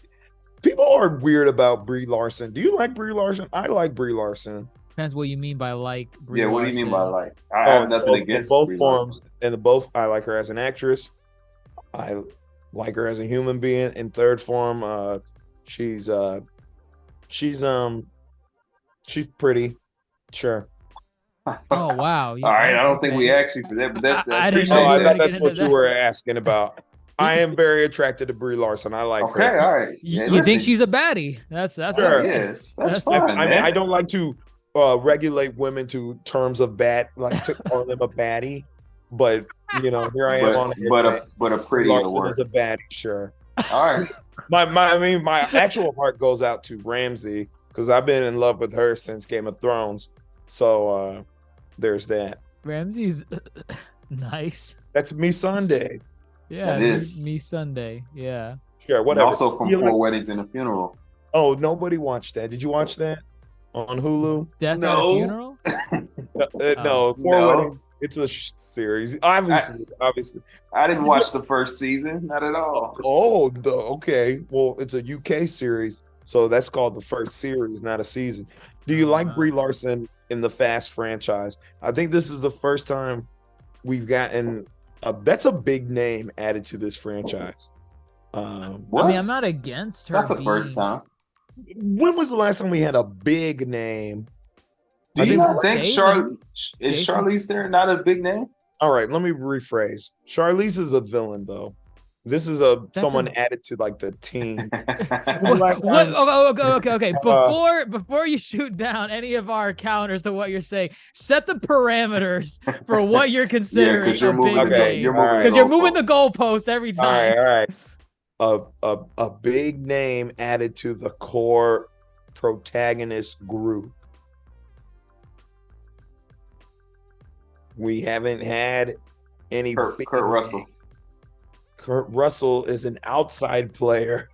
S3: people are weird about Brie Larson? Do you like Brie Larson? I like Brie Larson.
S4: Depends what you mean by like. Brie
S5: Yeah, what do you mean by
S4: Larson.
S5: like? I have nothing
S3: in
S5: against
S3: both
S5: Brie
S3: forms. And both, I like her as an actress. I like her as a human being. In third form, she's pretty. Sure.
S5: Larson.
S4: Oh wow.
S5: All right, I don't think we asked you for that, but that's
S4: I
S5: I
S4: didn't
S5: appreciate
S4: know
S3: Oh, I
S4: we were
S3: thought
S5: that.
S4: gonna
S3: that's
S4: get
S3: what
S4: into
S3: you
S4: that.
S3: were asking about. I am very attracted to Brie Larson. I like
S5: Okay,
S3: her.
S5: all right.
S4: You
S5: Yeah,
S4: think
S5: listen.
S4: she's a baddie? That's
S3: Sure.
S4: okay.
S5: Yes, that's
S4: That's-
S5: fine,
S3: I mean,
S5: man.
S3: I don't like to regulate women to terms of like to call them a baddie, but here I am on here saying
S5: but a
S3: Brie
S5: prettier
S3: Larson
S5: word.
S3: is a baddie. Sure.
S5: All right.
S3: My actual heart goes out to Ramsey because I've been in love with her since Game of Thrones. So there's that.
S4: Ramsey's nice.
S3: That's me Sunday.
S4: Yeah,
S5: That is.
S4: me Sunday. Yeah.
S3: Sure,
S5: And
S3: whatever.
S5: also from Four Weddings and a Funeral.
S3: Oh, nobody watched that. Did you watch that on Hulu?
S4: Death at
S5: No.
S4: a Funeral?
S3: No, Four
S5: No.
S3: Weddings. It's a series. Obviously.
S5: I didn't watch the first season, not at all.
S3: Oh, okay. Well, it's a UK series, so that's called the first series, not a season. Do you like Brie Larson in the Fast franchise? I think this is the first time we've gotten that's a big name added to this franchise.
S5: What?
S4: I mean, I'm not against
S5: It's
S4: her.
S5: not the first time.
S3: When was the last time we had a big name?
S5: Do you not think
S4: Jason-
S5: is
S4: Jason-
S5: Charlize there not a big name?
S3: All right, let me rephrase. Charlize is a villain, though. This is someone added to like the team. Last time-
S4: Okay. Before you shoot down any of our counters to what you're saying, set the parameters for what you're considering
S5: because you're
S4: a
S5: moving.
S4: big
S3: Okay,
S4: name.
S5: You're moving.
S4: Because you're moving the goalpost every
S3: All
S4: time.
S3: right. A big name added to the core protagonist group. We haven't had any.
S5: Kurt Russell.
S3: Kurt Russell is an outside player.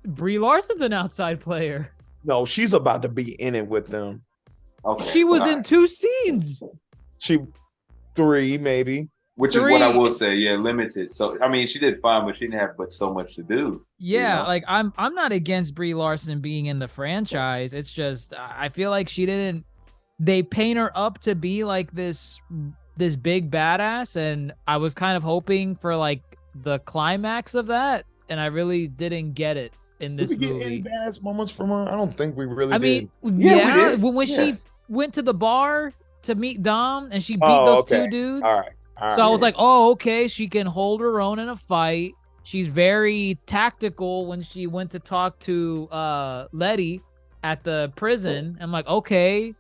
S4: Brie Larson's an outside player.
S3: No, she's about to be in it with them.
S5: Okay.
S4: She was
S5: all
S4: in
S5: right.
S4: 2 scenes.
S3: She 3 maybe.
S5: Which is what I
S4: 3.
S5: will say. Yeah, limited. So I mean, she did fine, but she didn't have but so much to do.
S4: Yeah,
S5: know?
S4: like I'm not against Brie Larson being in the franchise. It's just I feel like she didn't. They paint her up to be like this big badass, and I was kind of hoping for like the climax of that, and I really didn't get it in this
S3: Did we get any
S4: movie.
S3: badass moments from her? I don't think we really
S4: I
S3: did.
S4: mean,
S5: Yeah, we did.
S4: when
S5: Yeah.
S4: she went to the bar to meet Dom and she beat
S3: Oh,
S4: those
S3: okay.
S4: 2 dudes.
S3: All right.
S4: So I was like, oh, okay, she can hold her own in a fight. She's very tactical when she went to talk to Letty at the prison. I'm like, okay,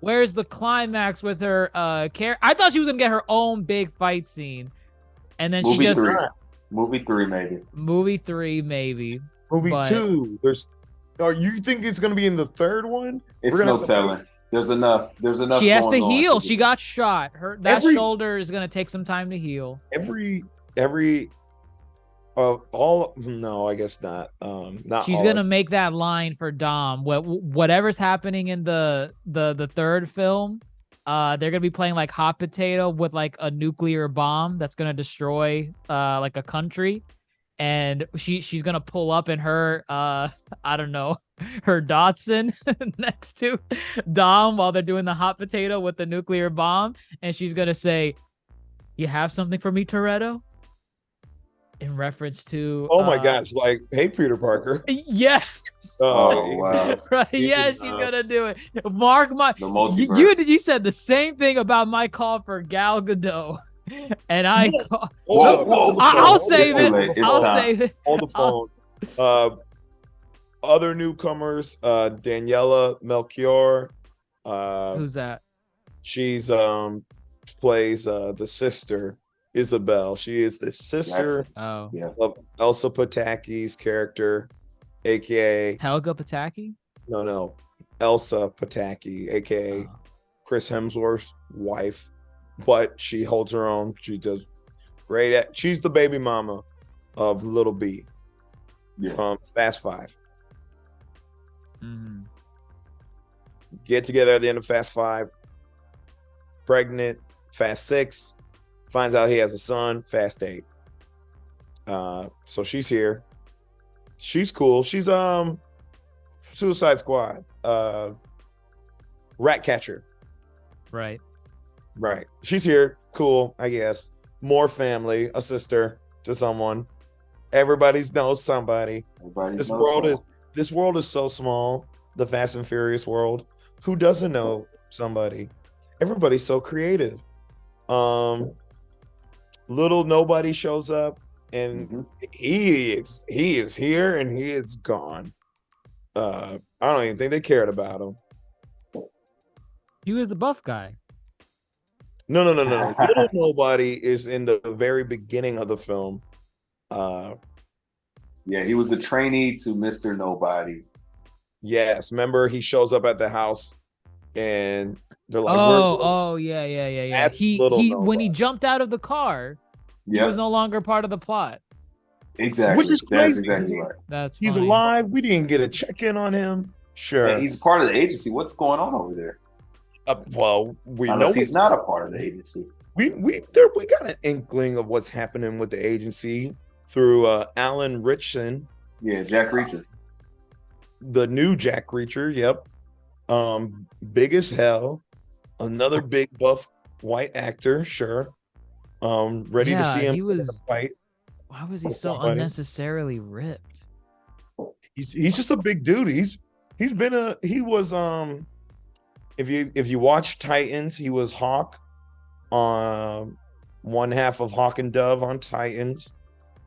S4: where's the climax with her character? I thought she was gonna get her own big fight scene. And then she
S5: Movie
S4: just
S5: 3. Movie 3, maybe.
S4: movie 3, maybe.
S3: movie
S4: but-
S3: 2. Or you think it's gonna be in the third one?
S5: It's
S3: We're gonna
S5: no
S3: have to-
S5: telling. There's enough.
S4: She has to
S5: going on.
S4: heal. She got shot. That
S3: Every-
S4: shoulder is gonna take some time to heal.
S3: Every no, I guess not. Not
S4: She's
S3: all
S4: gonna
S3: of-
S4: make that line for Dom. Whatever's happening in the third film, they're gonna be playing like hot potato with like a nuclear bomb that's gonna destroy like a country, and she's gonna pull up in her I don't know, her Datsun next to Dom while they're doing the hot potato with the nuclear bomb, and she's gonna say, "You have something for me, Toretto?" In reference to
S3: Oh my gosh! Like, hey, Peter Parker.
S4: yes.
S5: Oh, wow.
S4: Right,
S3: You
S4: yeah,
S3: can,
S4: she's gonna do it. Mark my
S5: The multiverse.
S4: you said the same thing about my call for Gal Gadot, and I call,
S5: Whoa.
S4: I'll
S5: It's
S4: save
S5: too
S4: it.
S5: late. It's
S4: I'll
S5: time.
S4: save it.
S3: Hold the phone. Other newcomers, Daniela Melchior.
S4: Who's that?
S3: She's plays the sister Isabel. She is the sister
S4: Oh,
S5: Yeah.
S3: of Elsa Pataki's character, aka
S4: Helga Pataki.
S3: no Elsa Pataki, aka
S4: Oh.
S3: Chris Hemsworth's wife, but she holds her own. She does great. She's the baby mama of Little B
S5: Yeah.
S3: from Fast Five.
S4: Mhm.
S3: Get together at the end of Fast Five. Pregnant. Fast Six. Finds out he has a son. Fast 8. So she's here. She's cool. She's Suicide Squad. Rat Catcher.
S4: Right.
S3: Right. She's here. Cool, I guess. More family, a sister to someone. Everybody knows somebody.
S5: Everybody
S3: This
S5: knows
S3: world is so small. The Fast and Furious world. Who doesn't know somebody? Everybody's so creative. Little nobody shows up, and
S5: Mhm.
S3: he is here and he is gone. I don't even think they cared about him.
S4: He was the buff guy.
S3: No. Little Nobody is in the very beginning of the film.
S5: Yeah, he was the trainee to Mr. Nobody.
S3: Yes, remember he shows up at the house and they're like,
S4: Yeah.
S3: That's
S4: He
S3: Little
S4: when he
S3: Nobody.
S4: jumped out of the car, he was
S5: Yeah,
S4: no longer part of the plot.
S5: exactly.
S3: Which is
S5: That's
S3: crazy.
S5: exactly right.
S4: That's
S3: He's
S4: funny.
S3: alive. We didn't get a check-in on him. Sure.
S5: And he's part of the agency. What's going on over there?
S3: Well, we
S5: Unless
S3: know
S5: he's not a part of the agency.
S3: we got an inkling of what's happening with the agency through Alan Ritchson,
S5: Yeah, Jack Reacher.
S3: the new Jack Reacher. Yep. Big as hell. Another big buff white actor. Sure. Ready to
S4: Yeah,
S3: see him
S4: he
S3: in a
S4: was-
S3: fight.
S4: Why was he
S3: With
S4: so
S3: somebody.
S4: unnecessarily ripped?
S3: He's just a big dude. He was if you watch Titans, he was Hawk one half of Hawk and Dove on Titans.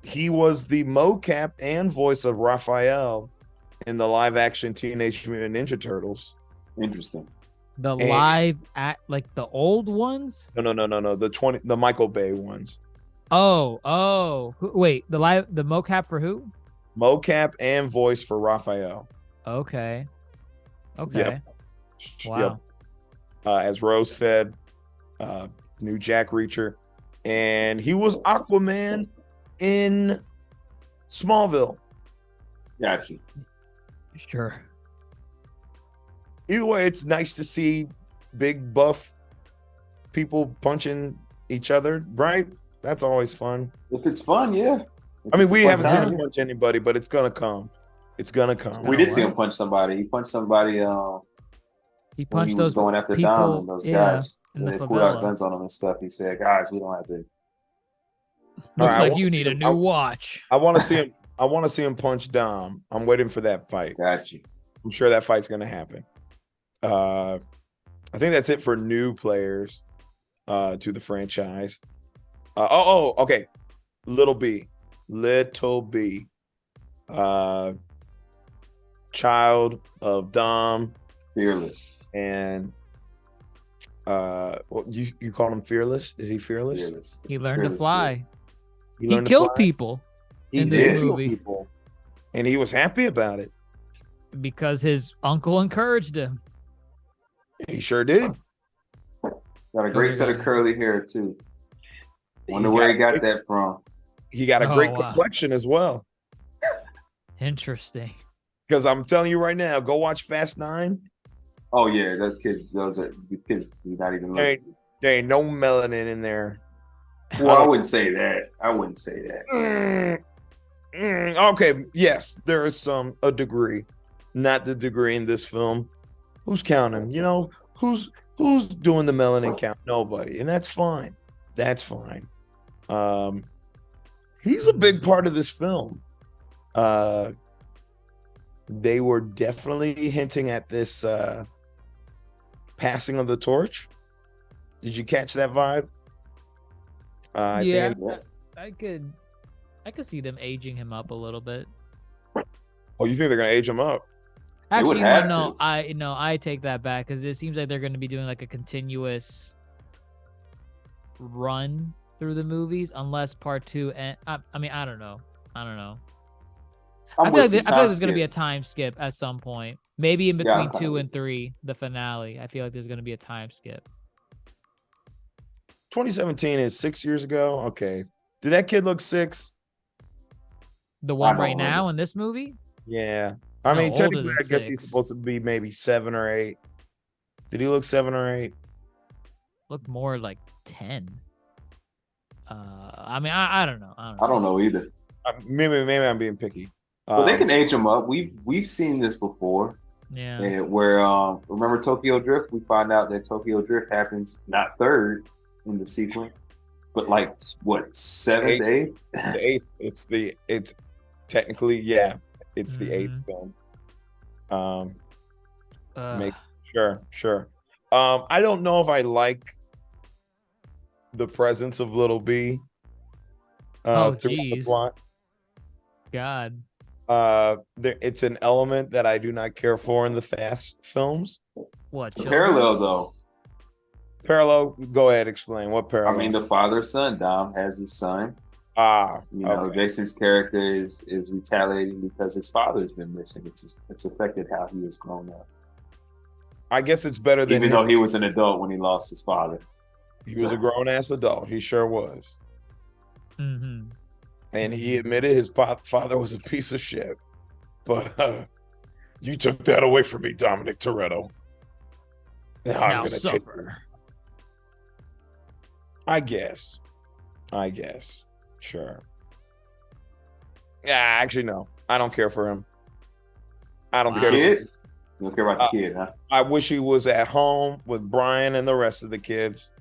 S3: He was the mocap and voice of Raphael in the live action Teenage Mutant Ninja Turtles.
S5: Interesting.
S4: The
S3: And-
S4: live act, like the old ones.
S3: No. The Michael Bay ones.
S4: Wait, the mocap for who?
S3: Mocap and voice for Raphael.
S4: Okay.
S3: Yep.
S4: Wow.
S3: Yep. As Rose said, new Jack Reacher, and he was Aquaman in Smallville.
S5: Gotcha.
S4: Sure.
S3: Either way, it's nice to see big buff people punching each other, right? That's always fun.
S5: If it's fun, yeah. If
S3: I mean,
S5: it's a
S3: we
S5: fun
S3: haven't seen
S5: time.
S3: him punch anybody, but it's gonna come. It's gonna come.
S5: We did see him punch somebody. He punched somebody
S4: He
S5: when he
S4: punched
S5: was
S4: those
S5: going after
S4: people,
S5: Dom and those
S4: yeah,
S5: guys.
S4: in the
S5: They pulled out
S4: favela.
S5: guns on him and stuff. He said, "Guys, we don't have to."
S4: Looks
S3: Alright, I
S4: like
S3: wanna
S4: you
S3: see
S4: need a
S3: him-
S4: new watch.
S3: I want to see him. I want to see him punch Dom. I'm waiting for that fight.
S5: Gotcha.
S3: I'm sure that fight's gonna happen. I think that's it for new players to the franchise. Okay. Little B. Child of Dom
S5: Fearless.
S3: and you call him Fearless? Is he fearless?
S5: Fearless.
S4: He
S5: It's
S4: learned to
S5: fearless,
S4: fly.
S3: He
S4: He
S3: learned to
S4: killed
S3: fly?
S4: people
S3: He
S4: in this
S3: did kill
S4: movie.
S3: people, and he was happy about it.
S4: because his uncle encouraged him.
S3: He sure did.
S5: Got a great set of curly hair too. Wonder
S3: He
S5: where he
S3: got-
S5: got that from.
S3: He got a
S4: Oh,
S3: great
S4: wow.
S3: complexion as well.
S4: Interesting.
S3: Because I'm telling you right now, go watch Fast 9.
S5: Oh yeah, those kids. Those are the kids. Do not even
S3: There
S5: look.
S3: there ain't no melanin in there.
S5: Well, I wouldn't say that. I wouldn't say that.
S3: Okay, yes, there is a degree, not the degree in this film. Who's counting? You know, who's doing the melanin count? Nobody, and that's fine. That's fine. He's a big part of this film. They were definitely hinting at this passing of the torch. Did you catch that vibe? I
S4: Yeah,
S3: think-
S4: I could see them aging him up a little bit.
S3: Oh, you think they're gonna age him up?
S5: They would
S4: Actually,
S5: have
S4: no,
S5: to.
S4: I take that back because it seems like they're going to be doing like a continuous run through the movies, unless part 2. And I mean, I don't know. I feel like there's going to be a time skip at some point, maybe in
S5: Yeah,
S4: between
S5: I'm kinda
S4: 2
S5: with
S4: and 3, the finale. I feel like there's going to be a time skip.
S3: 2017 is 6 years ago. Okay, did that kid look 6?
S4: The one
S5: don't
S4: right now
S5: remember.
S4: in this movie,
S3: Yeah, I
S4: No,
S3: mean
S4: older
S3: technically,
S4: than
S3: I guess he's
S4: 6.
S3: supposed to be maybe 7 or 8. Did he look 7 or 8?
S4: looked more like 10. I mean, I don't know.
S5: I don't know either.
S3: Maybe I'm being picky.
S5: But they can age them up. We've seen this before.
S4: Yeah.
S5: Where remember Tokyo Drift? We find out that Tokyo Drift happens not third in the sequence, but like what, 7th, 8th?
S3: The 8th. It's technically it's the 8th film. Make sure. I don't know if I like the presence of Little B.
S4: Oh,
S3: throughout the
S4: geez.
S3: plot.
S4: God.
S3: It's an element that I do not care for in the Fast films.
S4: What?
S5: It's a
S4: children?
S5: parallel though.
S3: Parallel, go ahead, explain what
S5: I
S3: parallel.
S5: mean, the father son. Dom has his son. You know,
S3: okay.
S5: Jason's character is retaliating because his father's been missing. It's affected how he has grown up.
S3: I guess it's better than
S5: Even though he was an adult when he lost his father.
S3: he was a grown ass adult. He sure was.
S4: Mm-hmm.
S3: And he admitted his father was a piece of shit. But you took that away from me, Dominic Toretto. Now I'm
S4: Now
S3: gonna take
S4: suffer.
S3: I guess. Sure. Yeah, actually, no. I don't care for him. I don't
S4: Wow.
S3: care.
S5: The kid? You don't care about the kid, huh?
S3: I wish he was at home with Brian and the rest of the kids.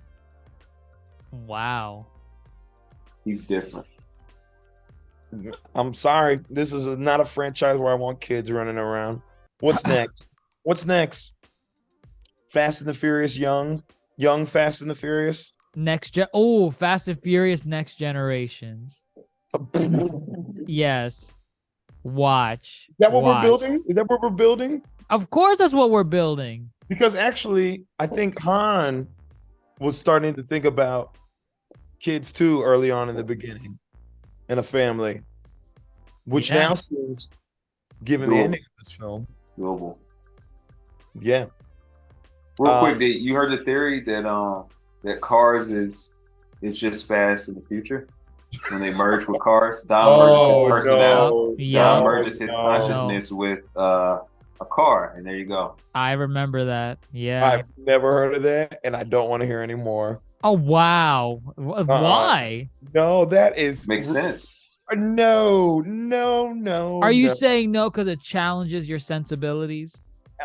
S4: Wow.
S5: He's different.
S3: I'm sorry. This is not a franchise where I want kids running around. What's next? What's next? Fast and the Furious, young Fast and the Furious.
S4: Fast and Furious Next Generations. Yes. Watch.
S3: Is that what
S4: Watch.
S3: we're building? Is that what we're building?
S4: Of course, that's what we're building.
S3: Because actually, I think Han was starting to think about kids too early on in the beginning and a family, which
S4: Yeah.
S3: now seems, given the
S5: Cool.
S3: ending of this film,
S5: Global.
S3: yeah.
S5: Real quick, you heard the theory that that Cars is just Fast in the future when they merge with Cars. Dom merges his personality.
S4: Yeah.
S5: Dom merges his consciousness with a car, and there you go.
S4: I remember that. Yeah.
S3: I've never heard of that, and I don't want to hear any more.
S4: Oh wow. Why?
S3: No, that is
S5: Makes sense.
S3: No.
S4: Are you
S3: no.
S4: saying no because it challenges your sensibilities?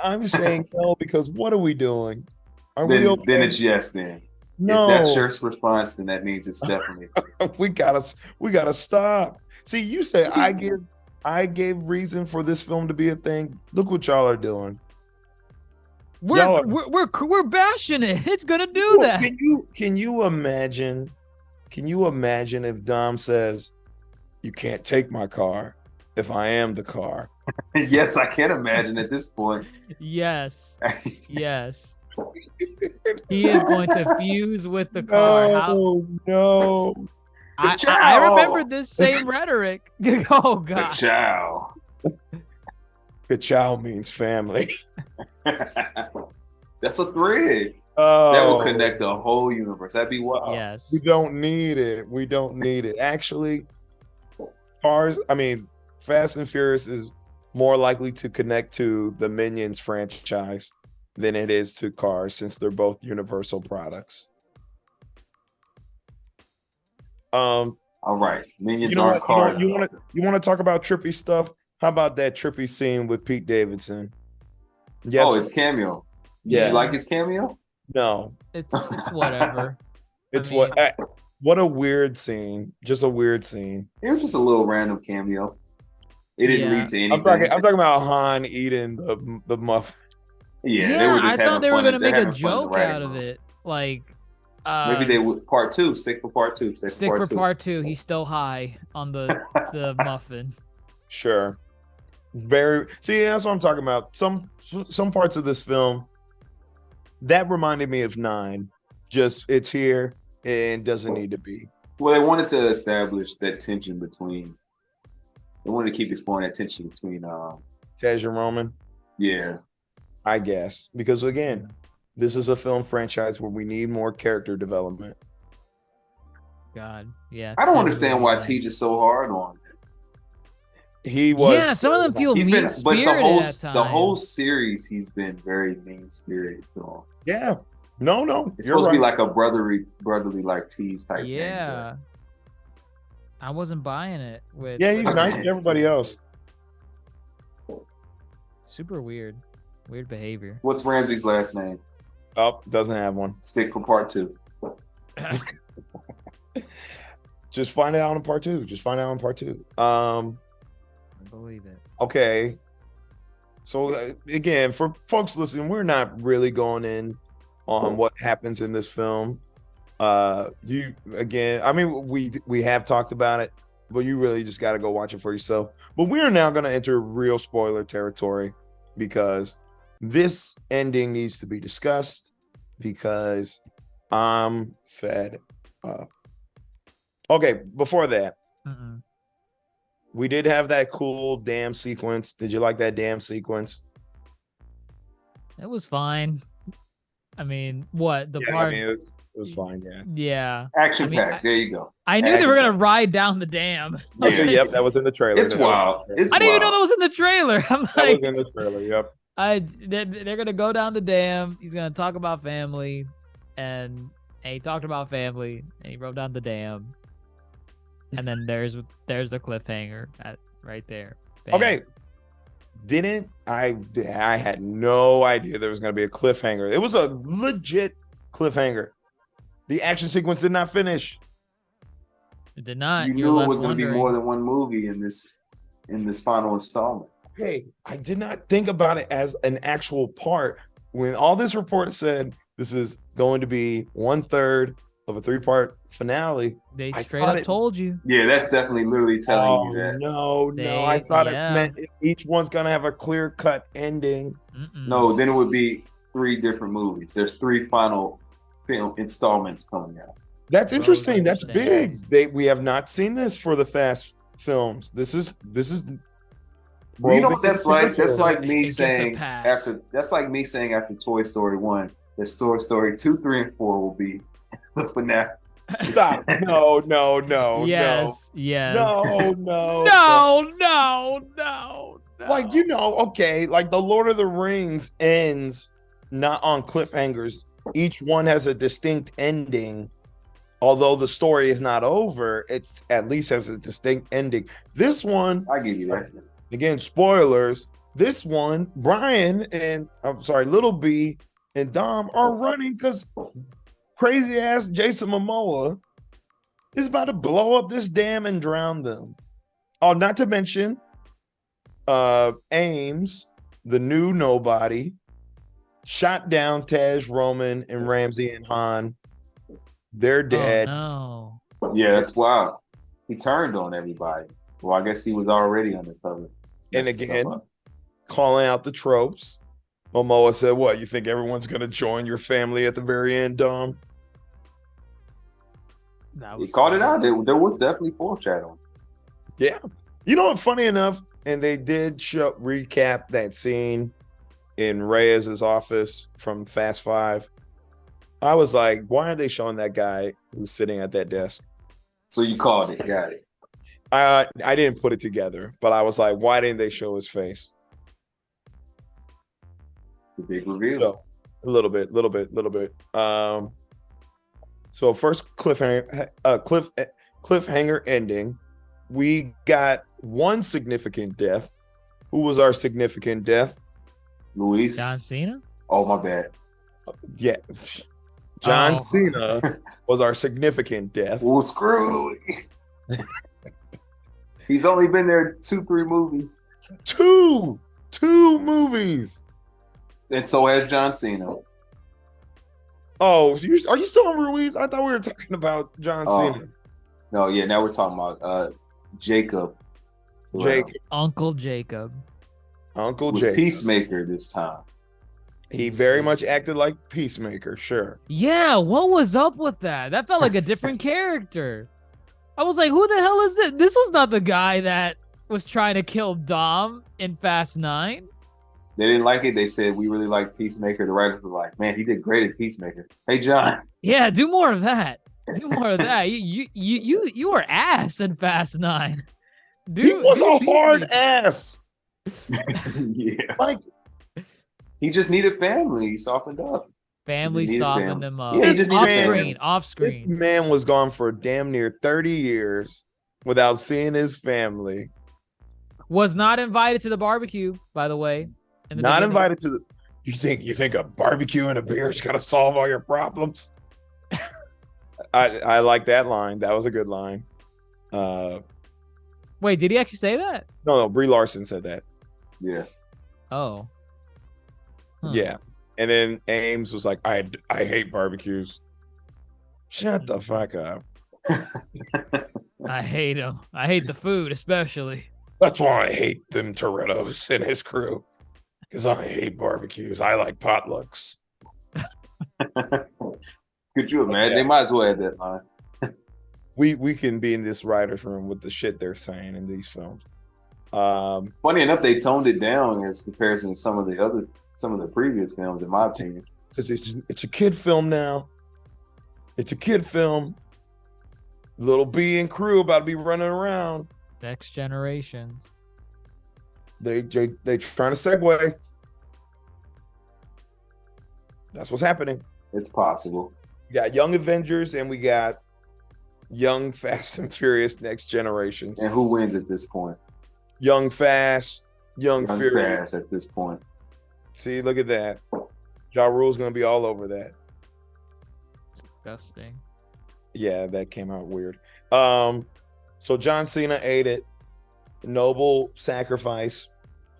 S3: I'm saying no because what are we doing? Are we
S5: Then,
S3: okay?
S5: then it's yes. Then
S3: No.
S5: if that's your response, then that means it's definitely.
S3: we gotta stop. See, you say I gave reason for this film to be a thing. Look what y'all are doing. Y'all
S4: We're bashing it. It's gonna do
S3: Look,
S4: that.
S3: Can you imagine if Dom says, "You can't take my car if I am the car"?
S5: Yes, I can imagine at this point.
S4: Yes. Yes. He is going to fuse with the car.
S3: No.
S4: I remember this same rhetoric. Oh God.
S5: Ciao.
S3: Ka-chow means family.
S5: That's a thread.
S3: Oh,
S5: That will connect the whole universe. That'd be wild.
S4: Yes.
S3: We don't need it. Actually, Fast and Furious is more likely to connect to the Minions franchise than it is to Cars, since they're both Universal products.
S5: All right. Minions
S3: You know
S5: aren't
S3: what?
S5: cars.
S3: You want to talk about trippy stuff? How about that trippy scene with Pete Davidson? Yes.
S5: Oh, it's cameo.
S3: Yeah.
S5: You like his cameo?
S3: No.
S4: It's whatever.
S3: It's
S4: mean-
S3: what a weird scene. Just a weird scene.
S5: It was just a little random cameo. It didn't
S4: Yeah.
S5: lead to anything.
S3: I'm talking about Han eating the muffin.
S5: Yeah, they were just
S4: I thought they were
S5: having
S4: gonna
S5: fun.
S4: make
S5: They're
S4: a
S5: having fun in the
S4: joke
S5: writing
S4: out of
S5: room.
S4: it. Like
S5: Maybe they would part two. Stick for part two.
S4: stick for part two. He's still high on the muffin.
S3: Sure. See, that's what I'm talking about. Some parts of this film that reminded me of 9. Just it's here and doesn't need to be.
S5: Well, they wanted to establish that tension between. They wanted to keep exploring that tension between.
S3: Taz and Roman,
S5: Yeah.
S3: I guess, because again, this is a film franchise where we need more character development.
S4: God, yeah.
S5: I don't
S4: Ted
S5: understand
S4: was
S5: why
S4: annoying.
S5: Teach is so hard on.
S3: He was.
S4: Yeah, some of them feel
S5: He's been, but
S4: mean-spirited at
S5: the whole
S4: times.
S5: series, he's been very mean spirited. So
S3: Yeah. No.
S5: it's
S3: You're
S5: supposed to be
S3: right.
S5: like a brotherly like tease type thing.
S4: Yeah. I wasn't buying it with.
S3: Yeah, he's nice to everybody else.
S4: Super weird. Weird behavior.
S5: But what's Ramsey's last name?
S3: Oh, doesn't have one.
S5: Stick for part two.
S3: Just find out in part 2.
S4: I believe it.
S3: Okay. So again, for folks listening, we're not really going in on what happens in this film. We have talked about it. but you really just got to go watch it for yourself. But we are now going to enter real spoiler territory because this ending needs to be discussed because I'm fed up. Okay, before that,
S4: Mm-mm.
S3: we did have that cool damn sequence. Did you like that damn sequence?
S4: It was fine. I mean, what the
S3: Yeah,
S4: part?
S3: I mean, it was fine. Yeah.
S4: Yeah,
S5: Action
S4: I mean,
S5: pack. There you go.
S4: I knew they were gonna
S5: Action-packed.
S4: ride down the dam.
S5: Yeah.
S3: Actually, yep, that was in the trailer.
S5: It's wild. It's
S4: I didn't even know
S5: wild.
S4: that was in the trailer. I'm
S3: That
S4: like,
S3: was in the trailer. Yep.
S4: they're gonna go down the dam. He's gonna talk about family, and he talked about family, and he rode down the dam, and then there's the cliffhanger right there. Bam.
S3: Okay. Didn't I had no idea there was going to be a cliffhanger. It was a legit cliffhanger. The action sequence did not finish.
S4: It did not.
S5: You
S4: You're
S5: knew it
S4: left
S5: was going to be
S4: wondering.
S5: more than one movie in this final installment.
S3: Okay, I did not think about it as an actual part. When all this report said this is going to be 1/3 of a 3-part finale.
S4: They
S3: I
S4: straight
S3: thought
S4: up
S3: it-
S4: told you.
S5: Yeah, that's definitely literally telling you that.
S3: No, I thought
S4: yeah.
S3: it meant each one's gonna have a clear-cut ending.
S4: Mm-mm.
S5: No, then it would be 3 different movies. There's 3 final film installments coming out.
S3: That's
S4: Bros
S3: interesting. That's
S4: understand.
S3: big. We have not seen this for the Fast films. This is
S5: Well, you know what that's like? That's like
S4: It
S5: me
S4: gets a
S5: saying
S4: pass.
S5: after Toy Story 1, that Toy Story 2, 3, and 4 will be the finale.
S3: Stop. No.
S4: Yes. Yes.
S3: No.
S4: No.
S3: Like, okay, like the Lord of the Rings ends not on cliffhangers. Each one has a distinct ending. Although the story is not over, it at least has a distinct ending. This one,
S5: I give you that.
S3: again, spoilers. This one, Little B and Dom are running because crazy ass Jason Momoa is about to blow up this dam and drown them. Oh, not to mention Ames, the new nobody, shot down Tej, Roman, and Ramsey and Han. They're dead.
S4: Oh, no.
S5: Yeah, that's wild. He turned on everybody. Well, I guess he was already undercover.
S3: And
S5: Messed
S3: again,
S5: stuff up.
S3: calling out the tropes. Momoa said, "What, you think everyone's gonna join your family at the very end, Dom?"
S4: That
S5: He
S4: was
S5: called it out. There was definitely foreshadowing.
S3: Yeah. You know what? Funny enough, and they did recap that scene in Reyes's office from Fast Five. I was like, why are they showing that guy who's sitting at that desk?
S5: So you called it. Got it.
S3: I didn't put it together, but I was like, why didn't they show his face?
S5: The big reveal.
S3: So a little bit. So first cliffhanger ending. We got one significant death. Who was our significant death?
S5: Luis.
S4: John Cena?
S5: Oh, my bad.
S3: Yeah. John
S4: Oh.
S3: Cena was our significant death.
S5: Well, screw. He's only been there 2-3 movies.
S3: Two movies.
S5: And so has John Cena.
S3: Oh, are you still on Ruiz? I thought we were talking about John
S5: Oh.
S3: Cena.
S5: No, yeah, now we're talking about Jacob.
S3: Jake,
S4: Uncle Jacob.
S3: Uncle
S5: was
S3: Jake.
S5: Peacemaker this time.
S3: He very much acted like Peacemaker, sure.
S4: Yeah, what was up with that? That felt like a different character. I was like, who the hell is this? This was not the guy that was trying to kill Dom in Fast 9.
S5: They didn't like it. They said, we really like Peacemaker. The writers were like, man, he did great at Peacemaker. Hey, John.
S4: Yeah, do more of that. Do more of that. You were ass in Fast 9.
S3: He was a hard
S4: Peacemaker.
S3: ass.
S5: Yeah.
S3: Like,
S5: He just needed family. He softened up.
S4: Family
S5: He needed
S4: softened
S5: family.
S4: him up.
S5: Yeah, he just
S4: off
S5: needed
S4: screen,
S5: family.
S4: off
S3: this
S4: screen.
S3: man was gone for damn near 30 years without seeing his family.
S4: Was not invited to the barbecue, by the way. in the
S3: Not
S4: beginning.
S3: invited to the. You think a barbecue and a beer is gonna solve all your problems? I like that line. That was a good line.
S4: Wait, did he actually say that?
S3: No, Brie Larson said that.
S5: Yeah.
S4: Oh. Huh.
S3: Yeah. And then Ames was like, I hate barbecues. Shut the fuck up.
S4: I hate him. I hate the food, especially.
S3: That's why I hate them Toretto's and his crew. Because I hate barbecues. I like potlucks.
S5: Could you imagine? They might as well add that line.
S3: We can be in this writer's room with the shit they're saying in these films.
S5: Funny enough, they toned it down as comparison to some of the previous films, in my opinion.
S3: Because it's a kid film now. It's a kid film. Little B and crew about to be running around.
S4: Next generations.
S3: They trying to segue. That's what's happening.
S5: It's possible.
S3: We got Young Avengers and we got Young Fast and Furious Next Generations.
S5: And who wins at this point?
S3: Young Fast, Young Furious.
S5: Fast at this point.
S3: See, look at that. Ja Rule's gonna be all over that.
S4: Disgusting.
S3: Yeah, that came out weird. So John Cena ate it. Noble sacrifice.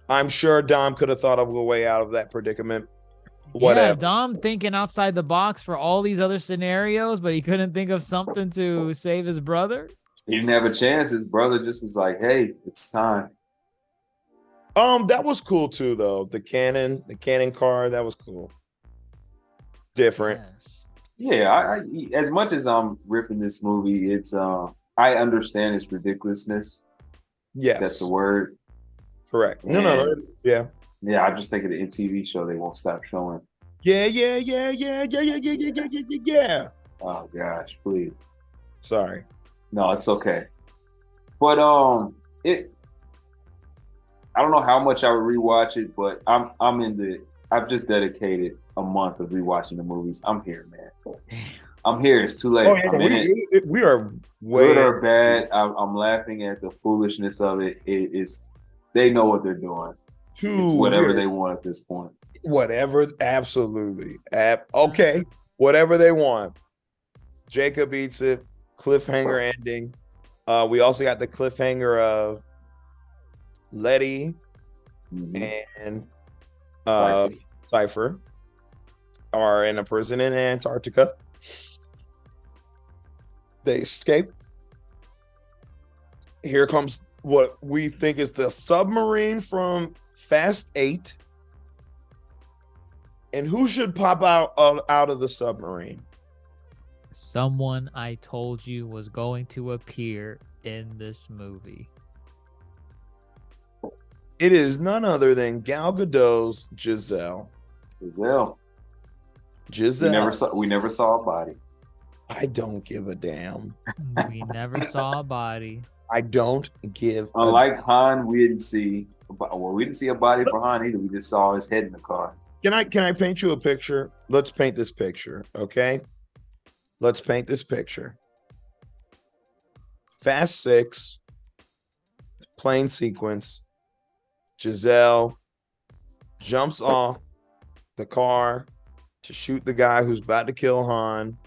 S3: I'm sure Dom could have thought of a way out of that predicament. Whatever.
S4: Yeah, Dom thinking outside the box for all these other scenarios, but he couldn't think of something to save his brother.
S5: He didn't have a chance. His brother just was like, "Hey, it's time."
S3: That was cool too, though. The cannon car, that was cool. Different.
S4: Yes.
S5: Yeah, I as much as I'm ripping this movie, it's I understand its ridiculousness.
S3: Yes,
S5: That's a word.
S3: correct. No, yeah.
S5: Yeah, I just think of the MTV show they won't stop showing.
S3: Yeah.
S5: Oh gosh, please.
S3: Sorry.
S5: No, it's okay. But I don't know how much I would rewatch it, but I've just dedicated a month of rewatching the movies. I'm here, man. I'm here. It's too late.
S3: Oh, yeah,
S5: I'm in it.
S3: we are way
S5: Good or bad. I'm laughing at the foolishness of it. They know what they're doing. It's whatever they want at this point.
S3: Whatever, absolutely. Okay, whatever they want. Jacob eats it. Cliffhanger ending. We also got the cliffhanger of Letty and Cypher are in a prison in Antarctica. They escape. Here comes what we think is the submarine from Fast 8. And who should pop out of the submarine?
S4: Someone I told you was going to appear in this movie.
S3: It is none other than Gal Gadot's Giselle.
S5: Giselle. We never saw a body.
S3: I don't give a damn.
S4: We never saw a body.
S3: I don't give.
S5: Unlike Han, we didn't see a body for Han either. We just saw his head in the car.
S3: Can I paint you a picture? Let's paint this picture, okay? Let's paint this picture. Fast 6, plane sequence. Giselle jumps off the car to shoot the guy who's about to kill Han.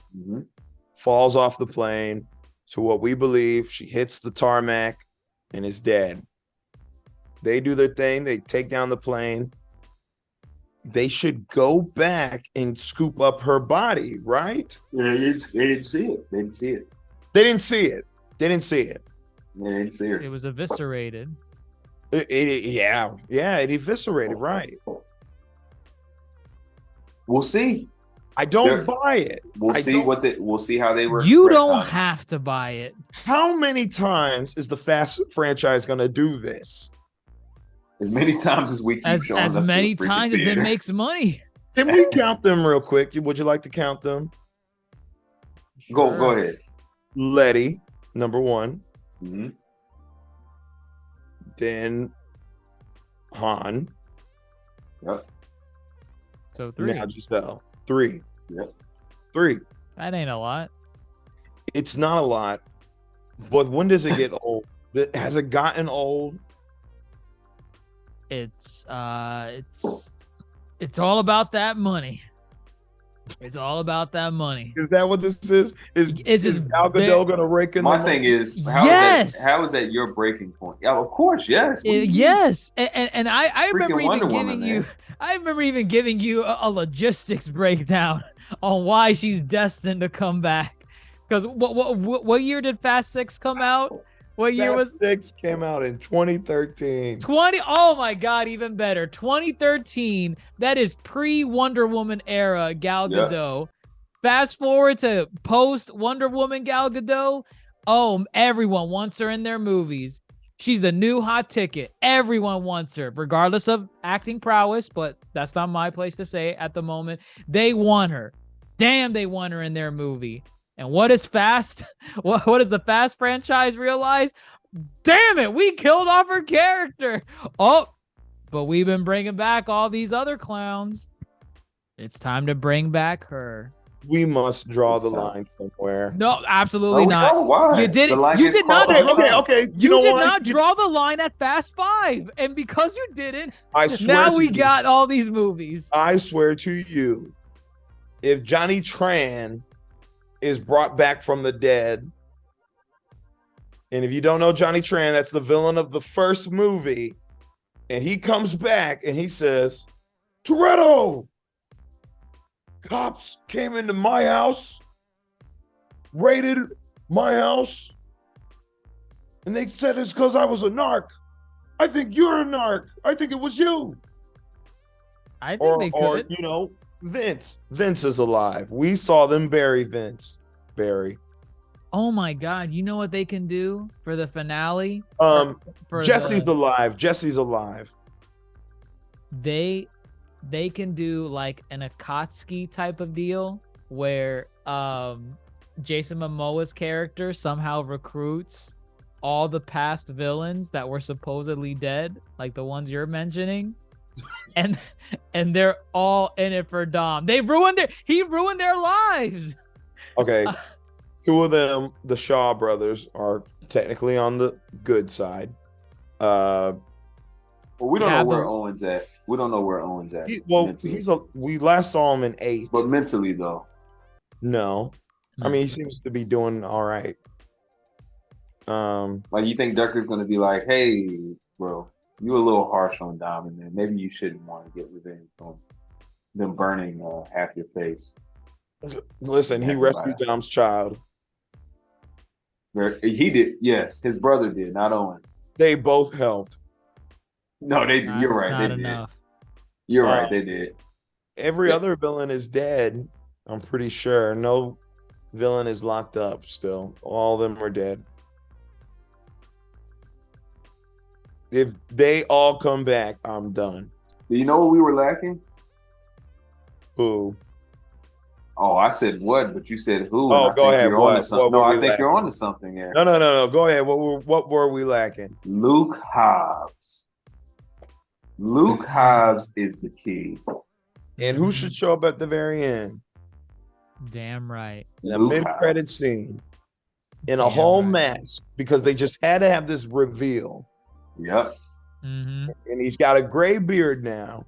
S3: Falls off the plane to what we believe she hits the tarmac and is dead. They do their thing. They take down the plane. They should go back and scoop up her body, right?
S5: Yeah, they didn't see it. They didn't see it.
S3: They didn't see it. They didn't see it.
S5: Yeah, they didn't see her.
S4: It was eviscerated.
S3: Yeah, it eviscerated, right?
S5: We'll see.
S3: I don't buy it.
S5: We'll see how they were.
S4: You don't have to buy it.
S3: How many times is the Fast franchise going to do this?
S5: As many times as we keep showing
S4: as
S5: up
S4: many
S5: to the freaking
S4: times as it
S5: theater.
S4: makes money.
S3: Can we count them real quick? Would you like to count them?
S5: Go ahead.
S3: Letty, number 1.
S5: Mhm.
S3: Then Han.
S5: Yep.
S4: So 3.
S3: Now Giselle. 3.
S5: Yep.
S3: 3.
S4: That ain't a lot.
S3: It's not a lot, but when does it get old? Has it gotten old?
S4: It's all about that money. It's all about that money.
S3: Is that what this is? Is Gal Gadot gonna rake in?
S5: My thing is, how is that your breaking point? Yeah, of course, yes.
S4: Yes, and I remember
S5: freaking Wonder
S4: even
S5: Woman,
S4: giving you.
S5: man.
S4: I remember even giving you a logistics breakdown on why she's destined to come back Because what year did Fast 6 come out? What year was
S3: 6 came out in 2013.
S4: 20? Oh my God, even better. 2013. That is pre-Wonder Woman era Gal
S5: Yeah.
S4: Gadot. Fast forward to post Wonder Woman Gal Gadot. Oh, everyone wants her in their movies. She's the new hot ticket. Everyone wants her, regardless of acting prowess, but that's not my place to say at the moment. They want her. Damn, they want her in their movie. And what is Fast? What does the Fast franchise realize? Damn it, we killed off her character. Oh, but we've been bringing back all these other clowns. It's time to bring back her.
S3: We must draw
S5: It's
S3: the
S5: tough.
S3: line somewhere.
S4: No, absolutely not.
S5: Oh, why?
S4: You did
S5: The line
S4: you
S5: gets
S4: did not
S5: crossed all the
S3: Okay,
S5: time.
S3: okay.
S4: You
S3: know
S4: did
S3: what?
S4: not draw the line at Fast 5. And because you didn't,
S3: I swear
S4: now
S3: to
S4: we
S3: you,
S4: got all these movies.
S3: I swear to you, if Johnny Tran is brought back from the dead, and if you don't know Johnny Tran, that's the villain of the first movie, and he comes back and he says, Toretto, cops came into my house, raided my house, and they said it's because I was a narc. I think you're a narc. I think it was you.
S4: I think they
S3: Or
S4: could.
S3: you know, Vince. Vince is alive. We saw them bury Vince. Barry.
S4: Oh my God! You know what they can do for the finale? For
S3: Jesse's
S4: the-
S3: alive. Jesse's alive.
S4: they can do like an Akatsuki type of deal where Jason Momoa's character somehow recruits all the past villains that were supposedly dead, like the ones you're mentioning, and they're all in it for Dom. He ruined their lives.
S3: Okay. Two of them, the Shaw brothers, are technically on the good side.
S5: Well, we don't
S4: Yeah,
S5: know where
S4: but-
S5: Owen's at. We don't know where Owen's at. mentally.
S3: We last saw him in 8.
S5: But mentally, though.
S3: No. I mean, he seems to be doing all right.
S5: Like, you think Ducker's going to be like, hey, bro, you a little harsh on Dom, and then maybe you shouldn't want to get revenge on them burning half your face.
S3: Listen, he
S5: Yeah,
S3: rescued
S5: right.
S3: Dom's child.
S5: He did, yes. His brother did, not Owen.
S3: They both helped.
S5: No, they did.
S4: Nah,
S5: You're
S4: it's
S5: right.
S4: not
S5: They did.
S4: enough.
S5: You're right. They did.
S3: Every other villain is dead. I'm pretty sure. No villain is locked up still. All of them are dead. If they all come back, I'm done.
S5: Do you know what we were lacking?
S3: Who?
S5: Oh, I said what, but you said who.
S3: Oh,
S5: and I
S3: go
S5: think
S3: ahead.
S5: You're onto
S3: What?
S5: something.
S3: What
S5: No,
S3: were
S5: I
S3: we
S5: think you're
S3: lacking?
S5: onto something here.
S3: No. Go ahead. What were we lacking?
S5: Luke Hobbs. Luke Hobbs is the key.
S3: And who should show up at the very end?
S4: Damn right.
S3: In a
S5: Luke
S3: mid-credit scene. In a
S4: Damn
S3: whole
S4: right.
S3: mask. Because they just had to have this reveal.
S5: Yep.
S4: Mm-hmm.
S3: And he's got a gray beard now.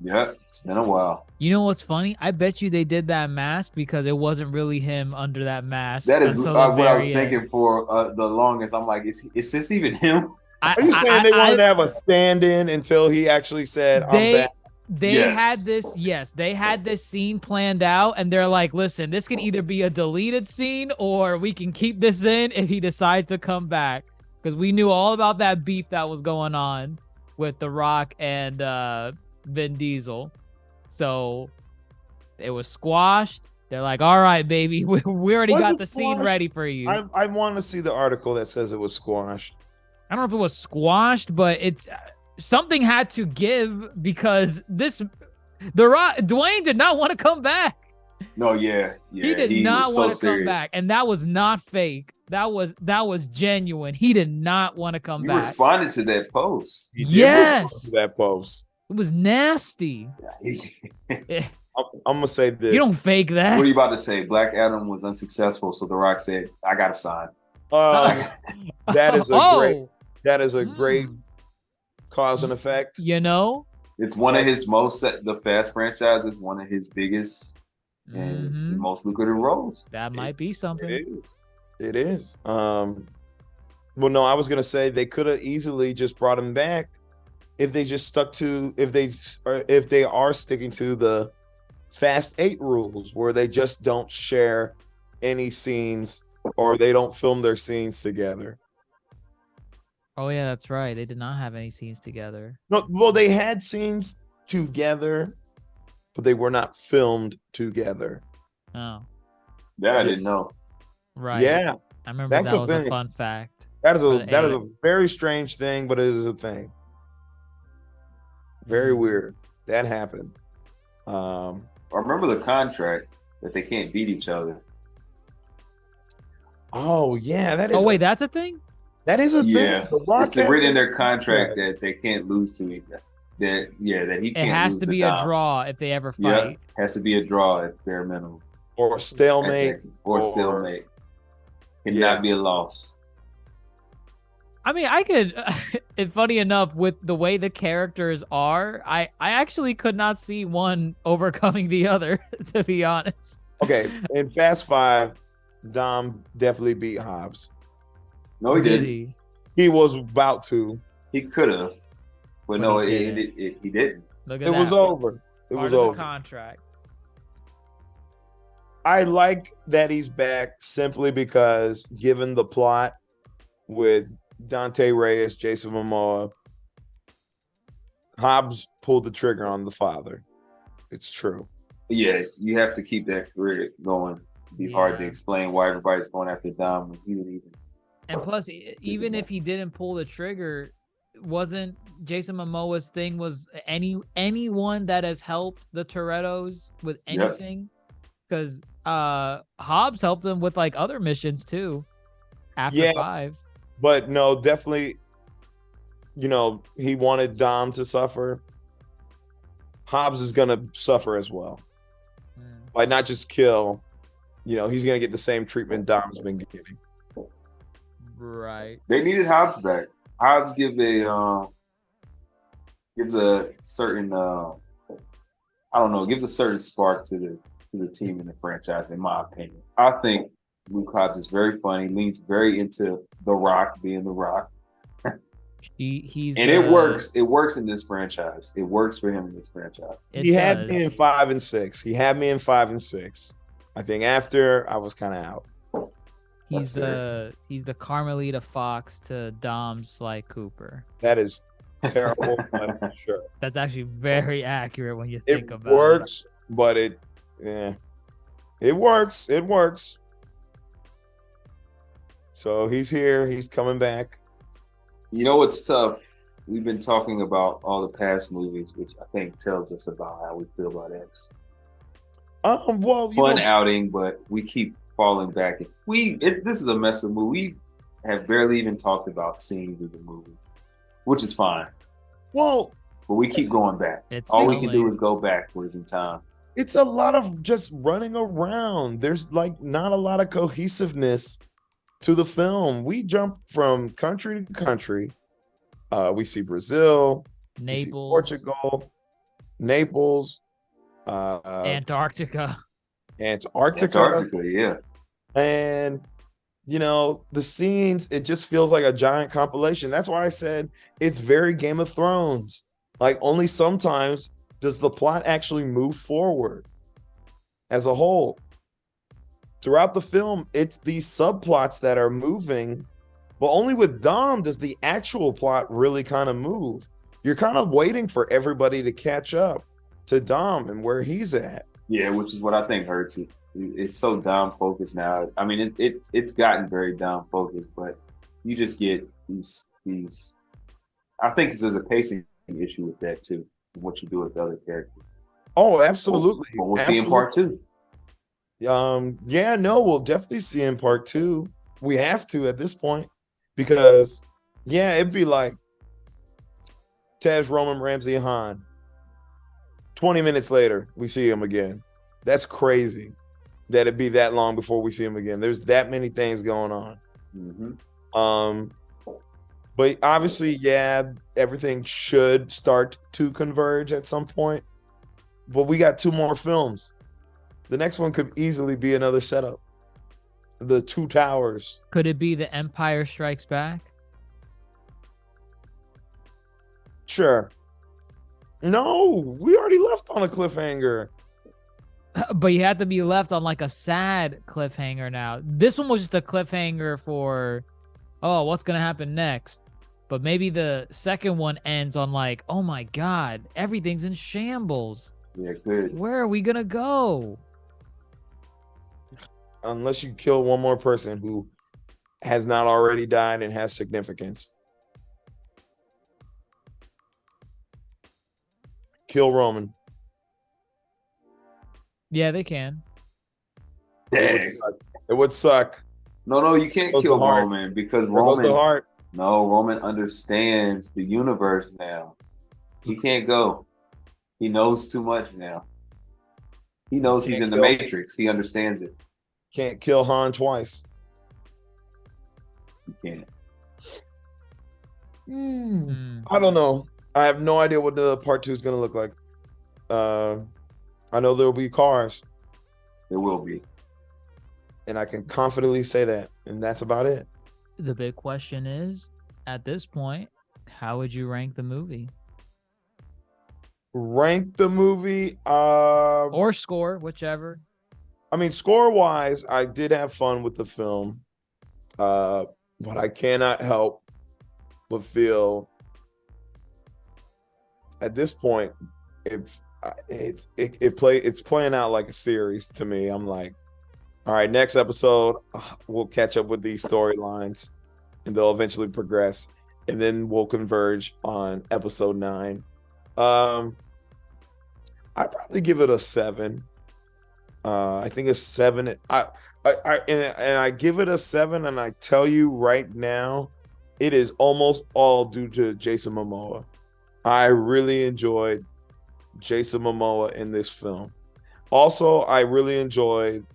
S5: Yep. It's been a while.
S4: You know what's funny? I bet you they did that mask because it wasn't really him under that mask.
S5: That is
S4: until the
S5: what I was
S4: very end.
S5: thinking for the longest. I'm like, is this even him?
S3: Are you saying they wanted to have a stand-in until he actually said, I'm back?
S4: They
S5: Yes.
S4: had this, yes, they had this scene planned out, and they're like, listen, this can either be a deleted scene or we can keep this in if he decides to come back. Because we knew all about that beef that was going on with The Rock and Vin Diesel. So it was squashed. They're like, all right, baby, we already
S3: Was
S4: got
S3: it
S4: the scene
S3: squashed?
S4: ready for you.
S3: I want to see the article that says it was squashed.
S4: I don't know if it was squashed, but it's something had to give because Dwayne did not want to come back.
S5: No, yeah.
S4: He did not want to come back, and that was not fake. That was genuine. He did not want to come
S5: You
S4: back.
S5: responded to that post.
S3: He did
S4: Yes.
S3: respond to that post.
S4: It was nasty.
S3: I'm gonna say this.
S4: You don't fake that.
S5: What are you about to say? Black Adam was unsuccessful, so The Rock said, I got to sign.
S3: That is a
S4: Oh,
S3: great. That is a great cause and effect.
S4: You know.
S5: It's one of his the Fast franchise is one of his biggest and
S4: Mhm.
S5: most lucrative roles.
S4: That might be something.
S3: It is. It is. Well, no, I was gonna say they could have easily just brought him back if they just stuck to if they are sticking to the Fast 8 rules where they just don't share any scenes or they don't film their scenes together.
S4: Oh yeah, that's right. They did not have any scenes together.
S3: No, well, they had scenes together, but they were not filmed together.
S4: Oh,
S5: That I didn't know.
S4: right.
S3: Yeah,
S4: I remember
S3: that's
S4: that
S3: the
S4: was a
S3: thing.
S4: fun fact.
S3: that is a
S4: But,
S3: that is
S4: hey.
S3: a very strange thing, but it is a thing. Very weird. That happened.
S5: I remember the contract that they can't beat each other.
S3: Oh yeah, that is.
S4: Oh wait, that's a thing.
S3: that is a
S5: Yeah,
S3: thing. The Rock
S5: it's
S3: has
S5: written in
S3: a
S5: their contract that they can't lose to each other. That he
S4: It
S5: can't
S4: has
S5: lose
S4: to
S5: to
S4: be a
S5: Dom.
S4: draw if they ever
S5: Yeah,
S4: fight.
S5: has to be a draw at bare minimum.
S3: or stalemate
S5: Or stalemate. Cannot
S3: Yeah.
S5: be a loss.
S4: I mean, I could. It's funny enough with the way the characters are. I actually could not see one overcoming the other. To be honest.
S3: Okay, in Fast Five, Dom definitely beat Hobbs.
S5: No, he
S4: Did
S5: didn't.
S4: he?
S3: He was about to.
S5: He could have, but
S4: But
S5: no,
S4: he
S5: he didn't.
S4: Look at
S3: It
S4: that.
S3: was over. It
S4: Part
S3: was
S4: of
S3: over.
S4: the contract.
S3: I like that he's back simply because, given the plot with Dante Reyes, Jason Momoa, Hobbs pulled the trigger on the father. It's true.
S5: Yeah, you have to keep that career going. It'd be hard to
S4: Yeah.
S5: explain why everybody's going after Dom when he didn't even.
S4: And plus, even if he didn't pull the trigger, wasn't Jason Momoa's thing was anyone that has helped the Torettos with
S5: Yep.
S4: anything? Because Hobbs helped them with like other missions too. After
S3: Yeah.
S4: 5.
S3: But no, definitely, he wanted Dom to suffer. Hobbs is going to suffer as well. Like, not just kill. He's going to get the same treatment Dom's been getting.
S4: Right.
S5: They needed Hobbs back. Hobbs gives a certain gives a certain spark to the team and the franchise, in my opinion. I think Luke Hobbs is very funny, leans very into The Rock being The Rock.
S4: He's
S5: And it works. It works in this franchise. It works for him in this franchise.
S4: It
S3: He had me
S4: does.
S3: in 5 and 6. I think after, I was kind of out.
S4: He's
S5: That's
S4: he's the Carmelita Fox to Dom's Sly Cooper.
S3: That is terrible, but sure.
S4: That's actually very accurate when you
S3: It
S4: think about
S3: works, but it works. It works. So he's here. He's coming back.
S5: You know what's tough? We've been talking about all the past movies, which I think tells us about how we feel about X.
S3: Well,
S5: Fun outing, but we keep falling back. This is a mess of movie. We have barely even talked about scenes of the movie, which is fine.
S3: well,
S5: But we keep going back.
S4: It's
S5: All we
S4: still
S5: can do
S4: like-
S5: is go backwards in time.
S3: it's a lot of just running around. There's like not a lot of cohesiveness to the film. We jump from country to country. We see Brazil, we see
S4: Naples,
S3: Portugal, Naples,
S4: Antarctica.
S3: Antarctica.
S5: Yeah.
S3: And the scenes, it just feels like a giant compilation. That's why I said it's very Game of Thrones. Like, only sometimes does the plot actually move forward as a whole. Throughout the film, it's these subplots that are moving, but only with Dom does the actual plot really kind of move. You're kind of waiting for everybody to catch up to Dom and where he's at.
S5: Yeah, which is what I think hurts it. It's so Dom focused now. I mean, it's gotten very Dom focused, but you just get these. I think there's a pacing issue with that too. What you do with the other characters.
S3: Oh, absolutely.
S5: But we'll see in part 2.
S3: Yeah, no, we'll definitely see in part 2. We have to at this point because, yeah, it'd be like Tej, Roman, Ramsey, Han. 20 minutes later, we see him again. That's crazy that it'd be that long before we see him again. There's that many things going on.
S5: Mm-hmm.
S3: But obviously, yeah, everything should start to converge at some point. But we got 2 more films. The next one could easily be another setup. The Two Towers.
S4: Could it be The Empire Strikes Back?
S3: Sure. No, we already left on a cliffhanger.
S4: But you have to be left on like a sad cliffhanger now. This one was just a cliffhanger for, oh, what's gonna happen next? But maybe the second one ends on like, oh my God, everything's in shambles.
S5: Yeah, good.
S4: Where are we gonna go?
S3: Unless you kill one more person who has not already died and has significance. Kill Roman.
S4: Yeah, they can.
S5: Dang.
S3: It would suck.
S5: No, you can't
S3: Goes
S5: kill
S3: the heart.
S5: Roman because
S3: There goes the
S5: Roman.
S3: heart.
S5: No, Roman understands the universe now. He can't go. He knows too much now. He knows he's in the Matrix. He understands it.
S3: Can't kill Han twice.
S5: He can't.
S3: I don't know. I have no idea what the part 2 is going to look like. I know there will be cars,
S5: There will be.
S3: and I can confidently say that, and that's about it.
S4: The big question is, at this point, how would you rank the movie?
S3: Rank the movie.
S4: Or score, whichever.
S3: I mean, score-wise, I did have fun with the film, but I cannot help but feel at this point, it's playing out like a series to me. I'm like, all right, next episode, we'll catch up with these storylines, and they'll eventually progress, and then we'll converge on episode 9. I'd probably give it a 7. I think a 7. I give it a 7, and I tell you right now, it is almost all due to Jason Momoa. I really enjoyed Jason Momoa in this film. Also, I really enjoyed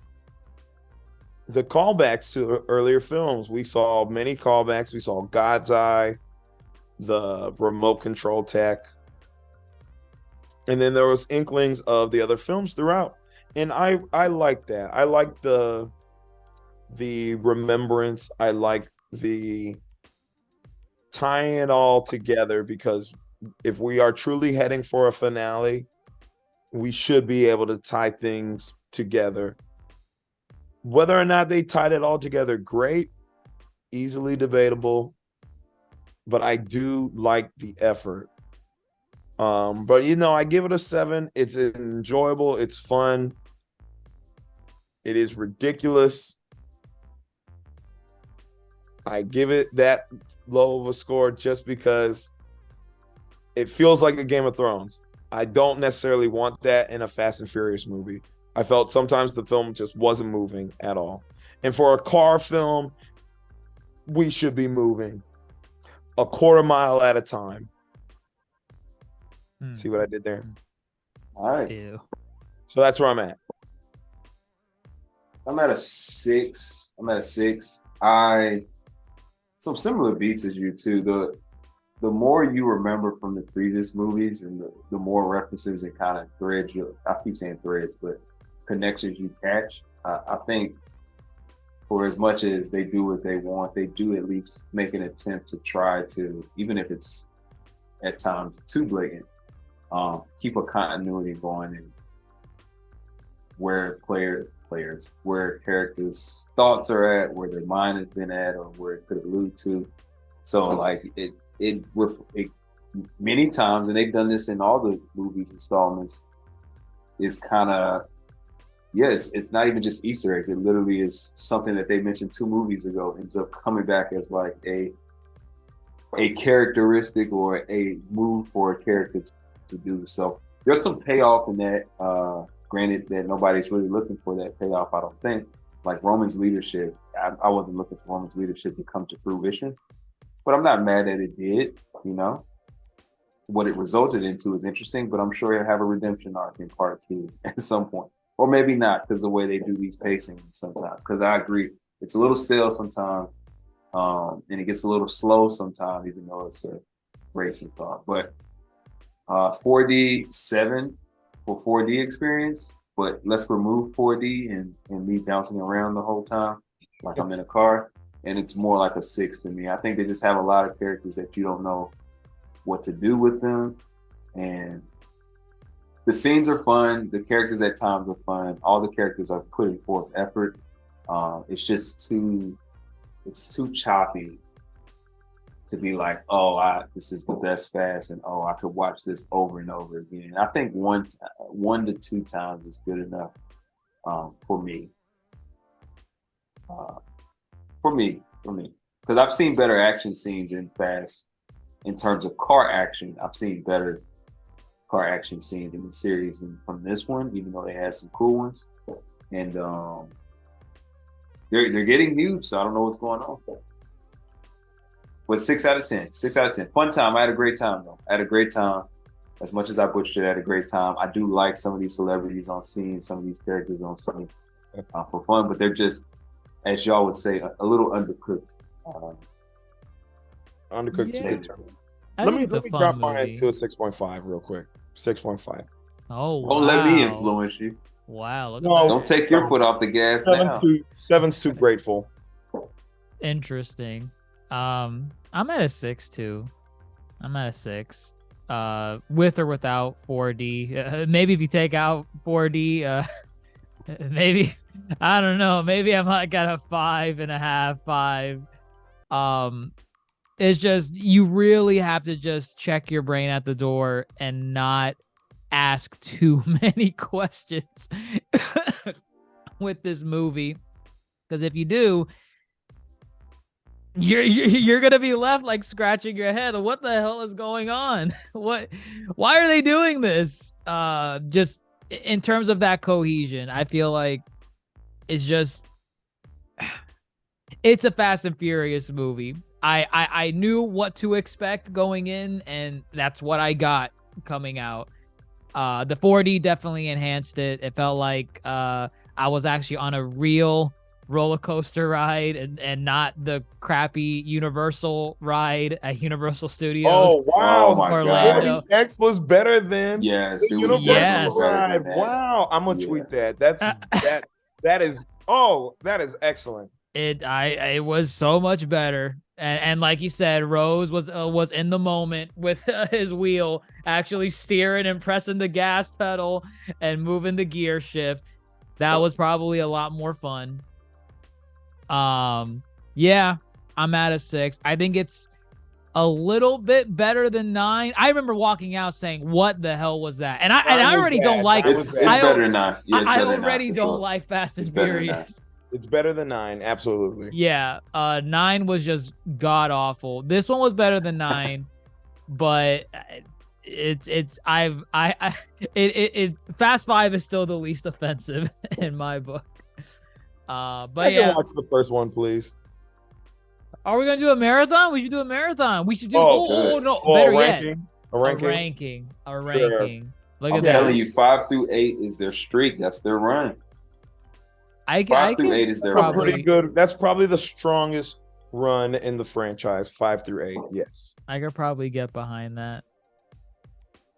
S3: the callbacks to earlier films. We saw many callbacks. We saw God's Eye, the remote control tech, and then there was inklings of the other films throughout. And I like that. I like the remembrance. I like the tying it all together, because if we are truly heading for a finale, we should be able to tie things together. Whether or not they tied it all together, great, easily debatable, but I do like the effort. But I give it a 7. It's enjoyable, it's fun, it is ridiculous. I give it that low of a score just because it feels like a Game of Thrones. I don't necessarily want that in a Fast and Furious movie. I felt sometimes the film just wasn't moving at all. And for a car film, we should be moving a quarter mile at a time. See what I did there?
S5: All right.
S4: Ew.
S3: So that's where I'm at.
S5: I'm at a 6. Some similar beats as you too. The more you remember from the previous movies, and the more references and kind of threads I keep saying threads, but connections you catch. I think for as much as they do what they want, they do at least make an attempt to try to, even if it's at times too blatant, keep a continuity going and where where characters' thoughts are at, where their mind has been at, or where it could allude to. So like it many times, and they've done this in all the movies installments, is kind of, it's not even just Easter eggs. It literally is something that they mentioned 2 movies ago, ends up coming back as like a characteristic or a move for a character to do. So there's some payoff in that. Granted that nobody's really looking for that payoff, I don't think. Like Roman's leadership, I wasn't looking for Roman's leadership to come to fruition, but I'm not mad that it did. What it resulted into is interesting, but I'm sure it'll have a redemption arc in part 2 at some point. Or maybe not, because the way they do these pacings sometimes. Because I agree, it's a little stale sometimes, and it gets a little slow sometimes, even though it's a racing thought. But 4D 7 for 4D experience, but let's remove 4D and me bouncing around the whole time like I'm in a car, and it's more like a 6 to me. I think they just have a lot of characters that you don't know what to do with them, and the scenes are fun. The characters at times are fun. All the characters are putting forth effort. It's just too choppy to be like, oh, this is the best Fast, and I could watch this over and over again. I think one to two times is good enough for me. For me, because I've seen better action scenes in Fast. In terms of car action, I've seen better car action scenes in the series than from this one, even though they had some cool ones. And they're getting huge, so I don't know what's going on. But 6 out of 10. 6 out of 10. Fun time. I had a great time though. I had a great time. As much as I butchered it, I had a great time. I do like some of these celebrities on scene, some of these characters on scene for fun, but they're just, as y'all would say, a little undercooked.
S3: Undercooked.
S4: Yeah.
S3: Let
S4: I
S3: me
S4: think it's a fun
S3: drop mine
S4: movie.
S3: to a 6.5 real quick. 6.5.
S4: Oh, wow.
S5: Don't let me influence you.
S4: Wow, look at
S3: No.
S4: that.
S5: Don't take your foot off the gas now.
S3: Seven's too grateful.
S4: Interesting. I'm at a 6 too. I'm at a 6. With or without 4D. Maybe if you take out 4D, maybe I don't know. Maybe I might got a 5.5, 5. It's just you really have to just check your brain at the door and not ask too many questions with this movie, because if you do, you're gonna be left like scratching your head. What the hell is going on? Why are they doing this? Just in terms of that cohesion, I feel like it's just it's a Fast and Furious movie. I knew what to expect going in, and that's what I got coming out. The 4D definitely enhanced it. It felt like I was actually on a real roller coaster ride and not the crappy Universal ride at Universal Studios.
S3: Oh wow!
S5: Oh my
S4: Orlando.
S5: God.
S3: X was better than
S5: Yes,
S3: the
S5: it was
S3: Universal
S4: Yes.
S3: ride. Wow! I'm gonna tweet that. That's that is excellent.
S4: It was so much better. And like you said, Rose was in the moment with his wheel, actually steering and pressing the gas pedal and moving the gear shift. That was probably a lot more fun. Yeah, I'm at a 6. I think it's a little bit better than 9. I remember walking out saying, "What the hell was that?" And I already don't like
S3: Nine
S5: It's
S3: was
S4: it.
S3: bad.
S5: better than 9. Yeah, it's
S4: I
S5: better than 9,
S4: already
S5: for
S4: don't
S5: sure.
S4: like Fast and
S5: It's better than 9.
S4: Furious.
S3: It's better than 9. Absolutely.
S4: Yeah, 9 was just god awful. This one was better than 9, but Fast 5 is still the least offensive in my book. But
S3: I
S4: yeah,
S3: can watch the first one, please.
S4: are we gonna do a marathon? We should do a marathon. We should do.
S3: Oh,
S4: Oh no,
S3: Oh,
S4: better
S3: a
S4: yet,
S3: ranking. A
S4: a
S3: ranking.
S4: ranking, a
S3: Sure.
S4: ranking. Look
S5: I'm
S4: at that.
S5: telling you, 5 through 8 is their streak. That's their run.
S4: I
S5: 5 through
S4: could
S5: 8 is their
S3: That's a
S4: probably-
S3: pretty good. That's probably the strongest run in the franchise. 5 through 8. Yes.
S4: I could probably get behind that.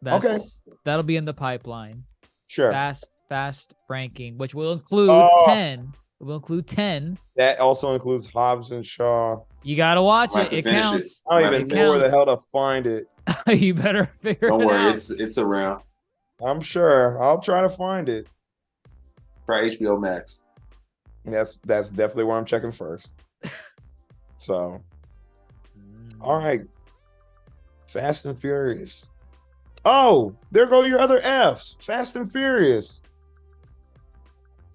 S3: Okay.
S4: That'll be in the pipeline.
S3: Sure.
S4: Fast ranking, which will include
S3: Oh.
S4: 10. It will include 10.
S3: That also includes Hobbs and Shaw.
S4: You gotta watch
S5: I'm gonna
S4: it.
S5: have
S4: It
S5: to finish
S4: counts.
S3: I don't
S5: Right.
S3: even
S4: It
S3: know where the
S4: counts.
S3: hell to find it.
S4: You better figure
S5: Don't
S4: it
S5: worry,
S4: out.
S5: it's around.
S3: I'm sure. I'll try to find it.
S5: Try HBO Max.
S3: That's definitely where I'm checking first. So,
S4: Mm.
S3: all right. Fast and Furious. Oh, there go your other F's. Fast and Furious.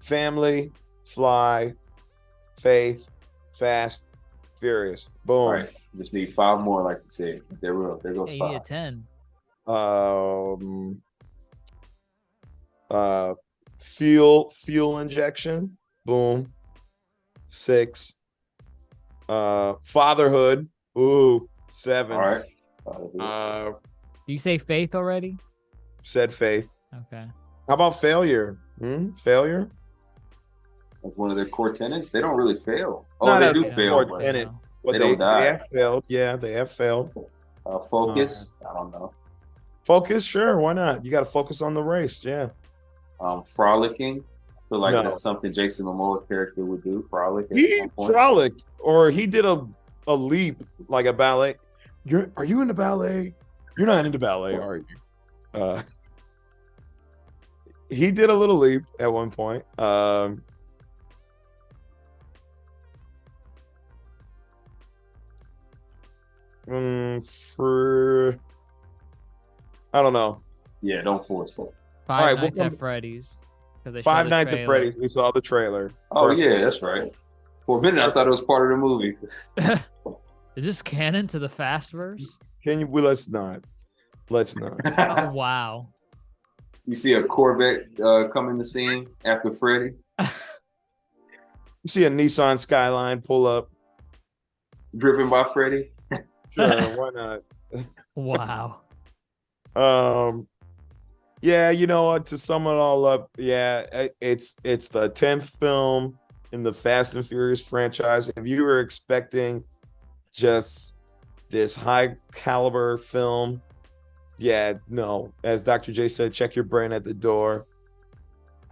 S3: Family, Fly, Faith, Fast, Furious. Boom.
S5: All right. Just need 5 more, like you said. There goes
S4: Hey, you need a
S5: 5.
S4: 10.
S3: Fuel injection. Boom. 6. Fatherhood. Ooh, 7.
S5: All right.
S4: Do you say faith already?
S3: Said Faith.
S4: Okay.
S3: How about failure? Failure?
S5: That's one of their core tenets. They don't really fail. Oh,
S3: No,
S5: they
S3: that's
S5: do
S3: a
S5: fail.
S3: core
S5: but,
S3: tenet. But
S5: They don't die.
S3: They have failed. Yeah, they have failed.
S5: Focus. I don't know.
S3: Focus, sure. Why not? You got to focus on the race. Yeah.
S5: Frolicking. I feel like
S3: No.
S5: that's something Jason Momoa's character would do. Frolic. At
S3: He
S5: some point.
S3: frolicked, or he did a leap like a ballet. Are you into ballet? You're not into ballet, are you? he did a little leap at one point. For I don't know.
S5: Yeah, don't force it.
S4: Five
S3: All right, we'll
S4: Nights
S3: come-
S4: at Freddy's. 'Cause they
S3: Five
S4: showed the
S3: Nights at
S4: trailer.
S3: Freddy's. We saw the trailer.
S5: Oh
S3: Perfect.
S5: yeah, that's right. For a minute, I thought it was part of the movie.
S4: Is this canon to the Fastverse?
S3: Can you? Well, let's not. Let's not.
S4: Oh wow.
S5: You see a Corvette come in the scene after Freddy.
S3: You see a Nissan Skyline pull up.
S5: Driven by Freddy.
S3: Sure, why not?
S4: Wow.
S3: Yeah, you know what? To sum it all up, yeah, it's the 10th film in the Fast and Furious franchise. If you were expecting just this high caliber film, yeah, no. As Dr. J said, check your brain at the door.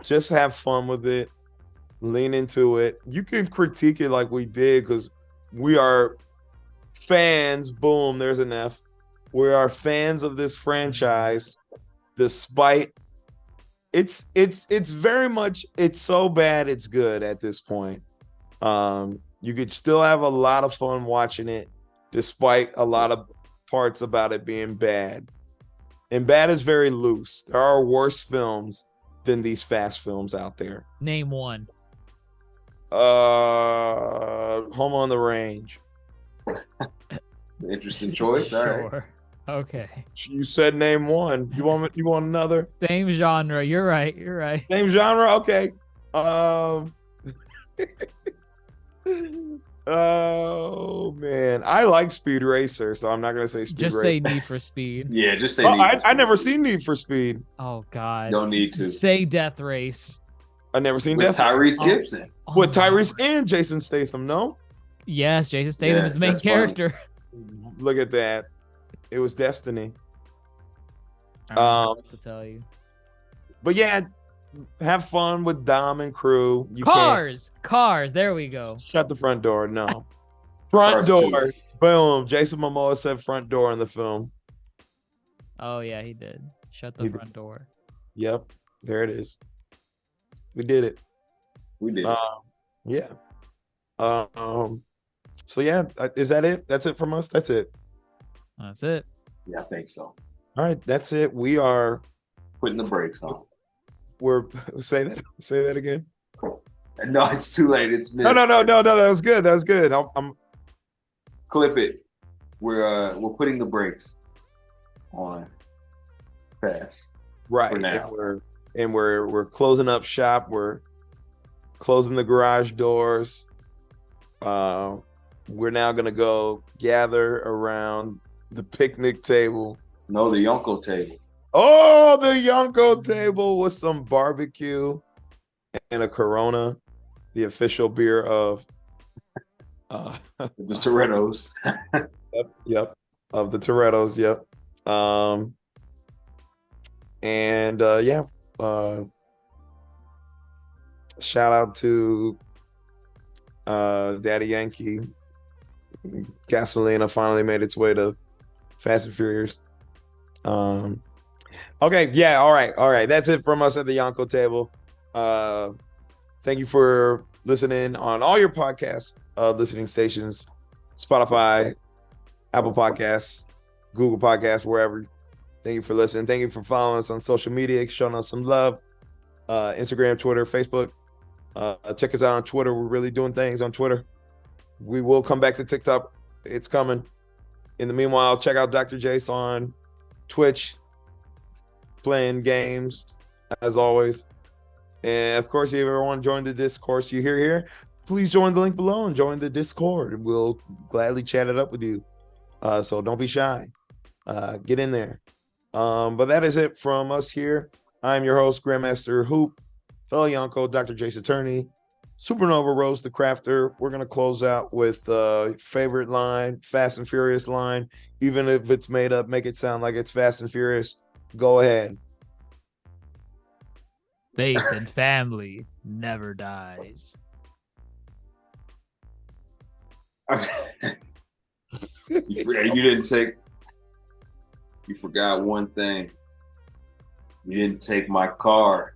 S3: Just have fun with it. Lean into it. You can critique it like we did because we are fans. Boom, there's an F. We are fans of this franchise, despite it's very much, it's so bad it's good at this point. You could still have a lot of fun watching it, despite a lot of parts about it being bad. And bad is very loose. There are worse films than these fast films out there.
S4: Name one.
S3: Home on the Range.
S5: Interesting choice. All right.
S4: Sure. Okay.
S3: You said name one. You want another?
S4: Same genre. You're right. You're right.
S3: Same genre? Okay. Oh man. I like Speed Racer, so I'm not gonna say Speed
S4: Just
S3: Racer.
S4: say Need for Speed.
S5: Yeah, just say.
S3: Oh,
S5: Need for
S3: I
S5: Speed.
S3: never seen Need for Speed.
S4: Oh God.
S5: Don't need to.
S4: Say Death Race.
S3: I never seen
S5: With
S3: that.
S5: Tyrese Gibson.
S4: Oh,
S3: With
S4: my-
S3: Tyrese and Jason Statham, no?
S4: Yes, Jason Statham
S5: Yes,
S4: is the main
S5: that's funny.
S4: character.
S3: Look at that. It was destiny.
S4: I don't know what else to tell you.
S3: But yeah, have fun with Dom and crew. You
S4: Cars. There we go.
S3: can't shut the front door. No. Front
S5: Cars too.
S3: door. Boom. Jason Momoa said front door in the film.
S4: Oh yeah, he did. Shut the
S3: He did.
S4: front door.
S3: Yep. There it is. We did it.
S5: We did.
S3: Yeah. So yeah, is that it? That's it from us? That's it.
S4: That's it.
S5: Yeah, I think so.
S3: All right, that's it. We're
S5: Putting the brakes on.
S3: say that again.
S5: No, it's too late. It's missed.
S3: No, that was good. That was good. I'm
S5: Clip it. We're putting the brakes on fast.
S3: right.
S5: For now.
S3: And we're closing up shop. We're closing the garage doors. We're now gonna go gather around the picnic table.
S5: No, the Yonko table.
S3: Oh, the Yonko table with some barbecue and a Corona, the official beer of
S5: The Torettos.
S3: yep, of the Torettos, yep. Shout out to Daddy Yankee. Gasolina finally made its way to Fast and Furious. Okay, yeah, all right. That's it from us at the Yonko table. Thank you for listening on all your podcast listening stations, Spotify, Apple Podcasts, Google Podcasts, wherever. Thank you for listening. Thank you for following us on social media, showing us some love. Instagram, Twitter, Facebook. Check us out on Twitter. We're really doing things on Twitter. We will come back to TikTok. It's coming. In the meanwhile, check out Dr. Jace on Twitch, playing games as always. And of course, if you ever want to join the discourse you hear here, please join the link below and join the Discord. We'll gladly chat it up with you. So don't be shy. Get in there. But that is it from us here. I'm your host, Grandmaster Hoop, fellow Yonko, Dr. Jace Attorney, Supernova Rose the Crafter. We're gonna close out with favorite line, Fast and Furious line. Even if it's made up, make it sound like it's Fast and Furious. Go ahead.
S4: Faith and family never dies.
S5: You forgot one thing. You didn't take my car.